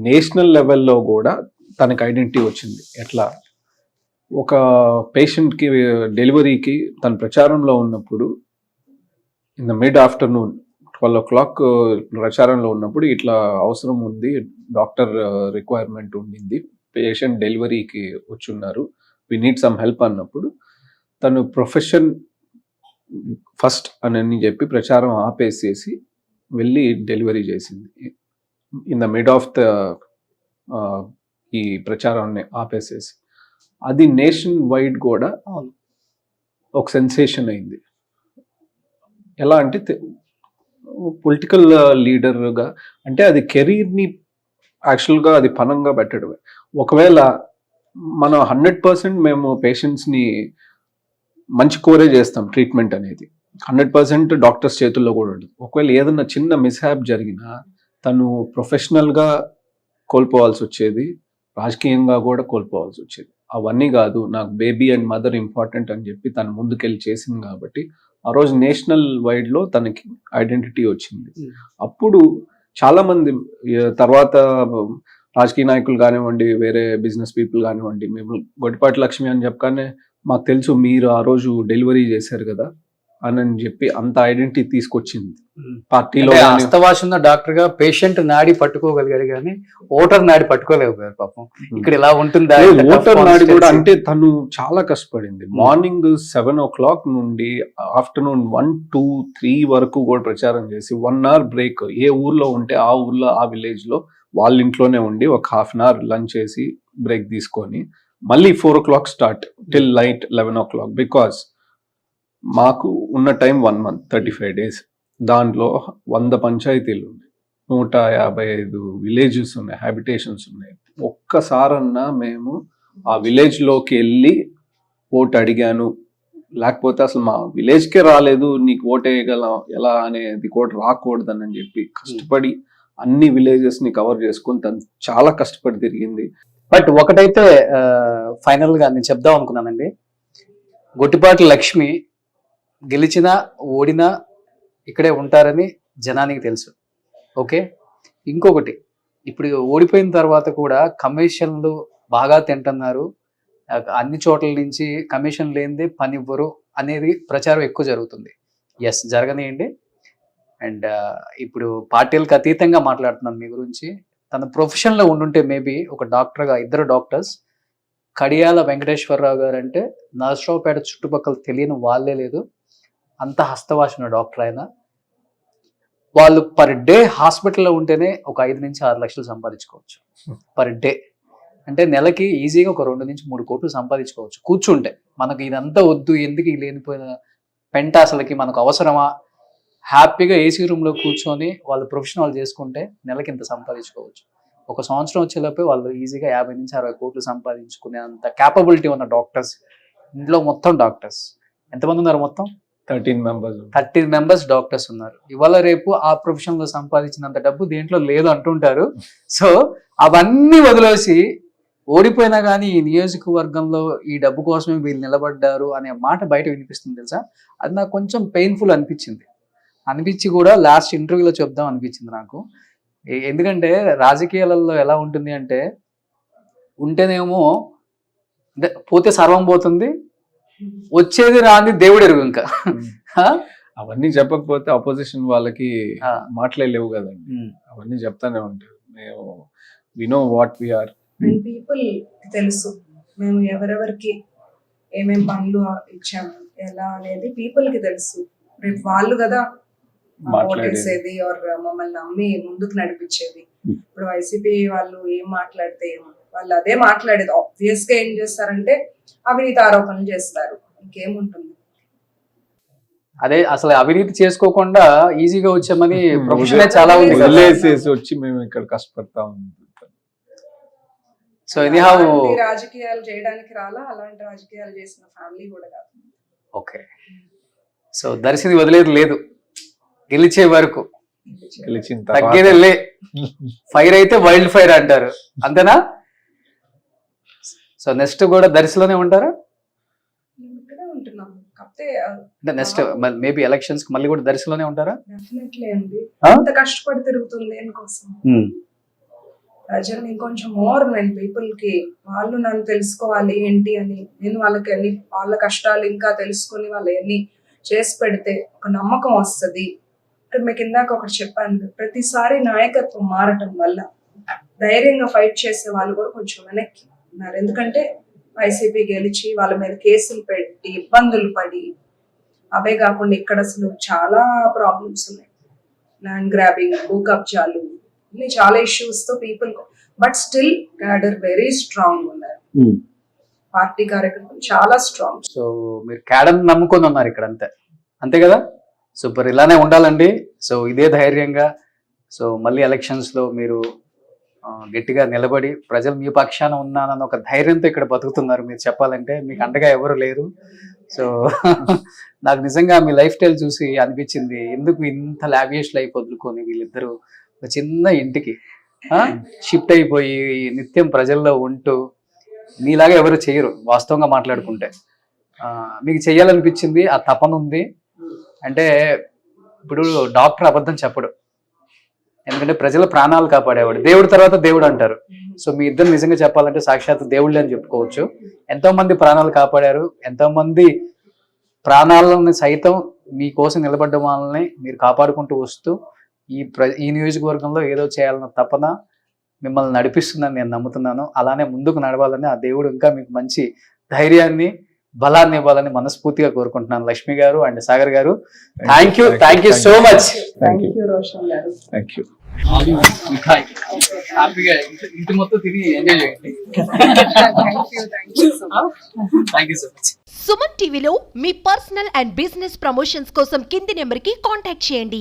[SPEAKER 4] నేషనల్ లెవెల్లో కూడా తనకి ఐడెంటిటీ వచ్చింది. ఎట్లా ఒక పేషెంట్కి డెలివరీకి తన ప్రచారంలో ఉన్నప్పుడు in the mid afternoon 12 o'clock ప్రచారంలో ఉన్నప్పుడు ఇట్లా అవసరం ఉంది, డాక్టర్ రిక్వైర్మెంట్ ఉండింది, పేషెంట్ డెలివరీకి వచ్చున్నారు, వి నీడ్ సమ్ హెల్ప్ అన్నప్పుడు తను ప్రొఫెషన్ ఫస్ట్ అని చెప్పి ప్రచారం ఆపేసేసి వెళ్ళి డెలివరీ చేసింది. In the mid of the ఈ ప్రచారాన్ని ఆపేసేసి అది నేషన్ వైడ్ కూడా ఒక సెన్సేషన్ అయింది. ఎలా అంటే పొలిటికల్ లీడర్గా అంటే అది కెరీర్ని యాక్చువల్గా అది పనంగా పెట్టడమే. ఒకవేళ మనం 100% మేము పేషెంట్స్ని మంచి కోరే చేస్తాం, ట్రీట్మెంట్ అనేది 100% డాక్టర్స్ చేతుల్లో కూడా ఉంటుంది. ఒకవేళ ఏదన్నా చిన్న మిస్హ్యాప్ జరిగినా తను ప్రొఫెషనల్గా కోల్పోవాల్సి వచ్చేది, రాజకీయంగా కూడా కోల్పోవాల్సి వచ్చేది. అవన్నీ కాదు, నాకు బేబీ అండ్ మదర్ ఇంపార్టెంట్ అని చెప్పి తను ముందుకెళ్ళి చేసింది కాబట్టి ఆ రోజు నేషనల్ వైడ్లో తనకి ఐడెంటిటీ వచ్చింది. అప్పుడు చాలామంది తర్వాత రాజకీయ నాయకులు కానివ్వండి, వేరే బిజినెస్ పీపుల్ కానివ్వండి, మేము గొడ్డిపాటి లక్ష్మి అని చెప్పగానే మాకు తెలుసు మీరు ఆ రోజు డెలివరీ చేశారు కదా అని చెప్పి అంత ఐడెంటిటీ తీసుకొచ్చింది పార్టీలో.
[SPEAKER 2] హస్తవాసిన డాక్టర్ గా పేషెంట్ నాడి పట్టుకోగలిగాడు కానీ ఓటర్ నాడి పట్టుకోలేకపోయారు పాపం. ఇక్కడ ఇలా ఉంటుందా?
[SPEAKER 4] ఓటర్ నాడి కూడా అంటే తను చాలా కష్టపడింది. మార్నింగ్ 7 o'clock నుండి ఆఫ్టర్నూన్ 1, 2, 3 వరకు కూడా ప్రచారం చేసి 1 hour బ్రేక్, ఏ ఊర్లో ఉంటే ఆ ఊర్లో ఆ విలేజ్ లో వాళ్ళ ఇంట్లోనే ఉండి ఒక 1/2 hour లంచ్ చేసి బ్రేక్ తీసుకొని మళ్ళీ 4 o'clock start till night 11 o'clock. Because మాకు ఉన్న టైం 1 month 35 days. దాంట్లో 100 పంచాయతీలు ఉన్నాయి, 155 విలేజెస్ ఉన్నాయి, హ్యాబిటేషన్స్ ఉన్నాయి. ఒక్కసారన్నా మేము ఆ విలేజ్లోకి వెళ్ళి ఓటు అడిగాను, లేకపోతే అసలు మా విలేజ్కే రాలేదు, నీకు ఓటు వేయగలం ఎలా అనేది కూడా రాకూడదని చెప్పి కష్టపడి అన్ని విలేజెస్ని కవర్ చేసుకుని తను చాలా కష్టపడి తిరిగింది.
[SPEAKER 2] బట్ ఒకటైతే ఫైనల్ గా నేను చెప్దాం అనుకున్నానండి, గొట్టిపాటి లక్ష్మి గెలిచినా ఓడినా ఇక్కడే ఉంటారని జనానికి తెలుసు. ఓకే, ఇంకొకటి ఇప్పుడు ఓడిపోయిన తర్వాత కూడా కమిషన్లు బాగా తింటున్నారు, అన్ని చోట్ల నుంచి కమిషన్ లేనిదే పని ఇవ్వరు అనేది ప్రచారం ఎక్కువ జరుగుతుంది. ఎస్, జరగనియండి. అండ్ ఇప్పుడు పార్టీలకు అతీతంగా మాట్లాడుతున్నాను మీ గురించి. తన ప్రొఫెషన్లో ఉండుంటే మేబీ ఒక డాక్టర్గా, 2 డాక్టర్స్, కడియాల వెంకటేశ్వరరావు గారు అంటే నరసరావుపేట చుట్టుపక్కల తెలియని వాళ్ళే లేదు, అంత హస్తవాసిన డాక్టర్ ఆయన. వాళ్ళు పర్ డే హాస్పిటల్లో ఉంటేనే ఒక 5 నుంచి 6 లక్షలు సంపాదించుకోవచ్చు పర్ డే. అంటే నెలకి ఈజీగా ఒక 2 నుంచి 3 కోట్లు సంపాదించుకోవచ్చు కూర్చుంటే. మనకు ఇదంతా వద్దు, ఎందుకు ఈ లేనిపోయిన పెంట, అసలుకి మనకు అవసరమా? హ్యాపీగా ఏసీ రూమ్లో కూర్చొని వాళ్ళ ప్రొఫెషన్ వాళ్ళు చేసుకుంటే నెలకి ఇంత సంపాదించుకోవచ్చు. ఒక సంవత్సరం వచ్చేలోపే వాళ్ళు ఈజీగా 50 నుంచి 60 కోట్లు సంపాదించుకునే అంత క్యాపబిలిటీ ఉన్న డాక్టర్స్. ఇంట్లో మొత్తం డాక్టర్స్ ఎంతమంది ఉన్నారు? మొత్తం 13 మెంబర్స్ డాక్టర్స్ ఉన్నారు. ఇవాళ రేపు ఆ ప్రొఫెషన్ లో సంపాదించినంత డబ్బు దేంట్లో లేదు అంటుంటారు. సో అవన్నీ వదిలేసి ఓడిపోయినా కానీ ఈ నియోజకవర్గంలో ఈ డబ్బు కోసమే వీళ్ళు నిలబడ్డారు అనే మాట బయట వినిపిస్తుంది తెలుసా. అది నాకు కొంచెం పెయిన్ఫుల్ అనిపించి కూడా లాస్ట్ ఇంటర్వ్యూలో చెప్దాం అనిపించింది నాకు. ఎందుకంటే రాజకీయాలలో ఎలా ఉంటుంది అంటే, ఉంటేనేమో పోతే సర్వం పోతుంది, వచ్చేది రాని దేవుడు ఎరుగు. ఇంకా
[SPEAKER 4] అవన్నీ చెప్పకపోతే అపోజిషన్ వాళ్ళకి మాట్లాడలేవు కదండి, అవన్నీ చెప్తానే ఉంటారు. మేము we know what we are.
[SPEAKER 3] People తెలుసు మేము ఎవరెవరికి ఏమేం పనులు ఇచ్చాము ఎలా అనేది పీపుల్ కి తెలుసు. రేపు వాళ్ళు కదా ఓటేసేది ఆర్ మమ్మల్ని నమ్మి ముందుకు నడిపించేది. ఇప్పుడు వైసీపీ వాళ్ళు ఏం మాట్లాడితే వాళ్ళు అదే మాట్లాడేది. ఆబ్వియస్ గా ఏం చేస్తారంటే అవినీతి ఆరోపణలు చేస్తారు, ఇంకేముంటుంది.
[SPEAKER 2] అదే అసలు అవినీతి చేసుకోకుండా ఈజీగా వచ్చామని ప్రొఫెషన్ చాలా ఉంది,
[SPEAKER 4] వచ్చి మేము ఇక్కడ కష్టపడతా ఉన్నాం.
[SPEAKER 2] సో ఇది
[SPEAKER 3] రాజకీయాలు చేయడానికి రాలా, అలాంటి రాజకీయాలు చేసిన ఫ్యామిలీ కూడా కాదు.
[SPEAKER 2] ఓకే, సో దర్శిని వదిలేదు లేదు, గెలిచే వరకు తగ్గేదే లే. ఫైర్ అయితే వైల్డ్ ఫైర్ అంటారు, అంతేనా? సో నెక్స్ట్ కూడా దర్శిలోనే ఉంటారా? అంటే నెక్స్ట్ మేబీ ఎలక్షన్స్ కి మళ్ళీ కూడా దర్శిలోనే ఉంటారా?
[SPEAKER 3] డెఫినెట్లీ అండి. అంత కష్టపడి తిరుగుతుంది దేనికోసం? ప్రజల్ని ఇంకొంచెం మోర్ నేను పీపుల్ కి వాళ్ళు నన్ను తెలుసుకోవాలి ఏంటి అని, నేను వాళ్ళకి అన్ని వాళ్ళ కష్టాలు ఇంకా తెలుసుకుని వాళ్ళు అన్ని చేసి పెడితే ఒక నమ్మకం వస్తుంది. ఇక్కడ మీకు ఇందాక ఒకటి చెప్పాను, ప్రతిసారి నాయకత్వం మారటం వల్ల ధైర్యంగా ఫైట్ చేసే వాళ్ళు కూడా కొంచెం వెనక్కి ఉన్నారు. ఎందుకంటే వైసీపీ గెలిచి వాళ్ళ మీద కేసులు పెట్టి ఇబ్బందులు పడి, అవే కాకుండా ఇక్కడ అసలు చాలా ప్రాబ్లమ్స్ ఉన్నాయి. ల్యాండ్ గ్రాబింగ్, భూ కబ్జాలు, ఇన్ని చాలా ఇష్యూస్ తో people, but still cadre very strong ఉన్నారు. పార్టీ కార్యకర్తలు చాలా స్ట్రాంగ్.
[SPEAKER 2] సో మీరు క్యాడర్ నమ్ముకొని ఉన్నారు ఇక్కడ, అంతే కదా? సూపర్, ఇలానే ఉండాలండి. సో ఇదే ధైర్యంగా, సో మళ్ళీ ఎలక్షన్స్లో మీరు గట్టిగా నిలబడి ప్రజలు మీ పక్షాన ఉన్నానన్న ఒక ధైర్యంతో ఇక్కడ బతుకుతున్నారు. మీరు చెప్పాలంటే మీకు అండగా ఎవరు లేరు. సో నాకు నిజంగా మీ లైఫ్ స్టైల్ చూసి అనిపించింది, ఎందుకు ఇంత లావియస్ లైఫ్ వదులుకొని వీళ్ళిద్దరూ ఒక చిన్న ఇంటికి షిఫ్ట్ అయిపోయి నిత్యం ప్రజల్లో ఉంటూ, మీలాగా ఎవరు చేయరు వాస్తవంగా మాట్లాడుకుంటే. మీకు చెయ్యాలనిపించింది, ఆ తపన ఉంది. అంటే ఇప్పుడు డాక్టర్ అబద్ధం చెప్పడు, ఎందుకంటే ప్రజల ప్రాణాలు కాపాడేవాడు. దేవుడి తర్వాత దేవుడు అంటారు. సో మీ ఇద్దరు నిజంగా చెప్పాలంటే సాక్షాత్ దేవుళ్ళే అని చెప్పుకోవచ్చు. ఎంతో మంది ప్రాణాలు కాపాడారు, ఎంతో మంది ప్రాణాలను సైతం మీకోసం నిలబడ్డం వాళ్ళని మీరు కాపాడుకుంటూ వస్తూ ఈ నియోజకవర్గంలో ఏదో చేయాలన్న తపన మిమ్మల్ని నడిపిస్తుందని నేను నమ్ముతున్నాను. అలానే ముందుకు నడవాలని ఆ దేవుడు ఇంకా మీకు మంచి ధైర్యాన్ని, బలాన్ని ఇవ్వాలని మనస్ఫూర్తిగా కోరుకుంటున్నాను. లక్ష్మి గారు అండ్ సాగర్ గారు, thank you so much.
[SPEAKER 3] Thank you Roshan గారు.
[SPEAKER 4] Thank you.
[SPEAKER 2] హ్యాపీగా ఇంటి మొత్తం తిరిగి ఎంజాయ్ చేయండి. Thank you so much.
[SPEAKER 5] Suman టీవీలో మీ పర్సనల్ అండ్ బిజినెస్ ప్రమోషన్స్ కోసం కింది నెంబర్కి కాంటాక్ట్ చేయండి.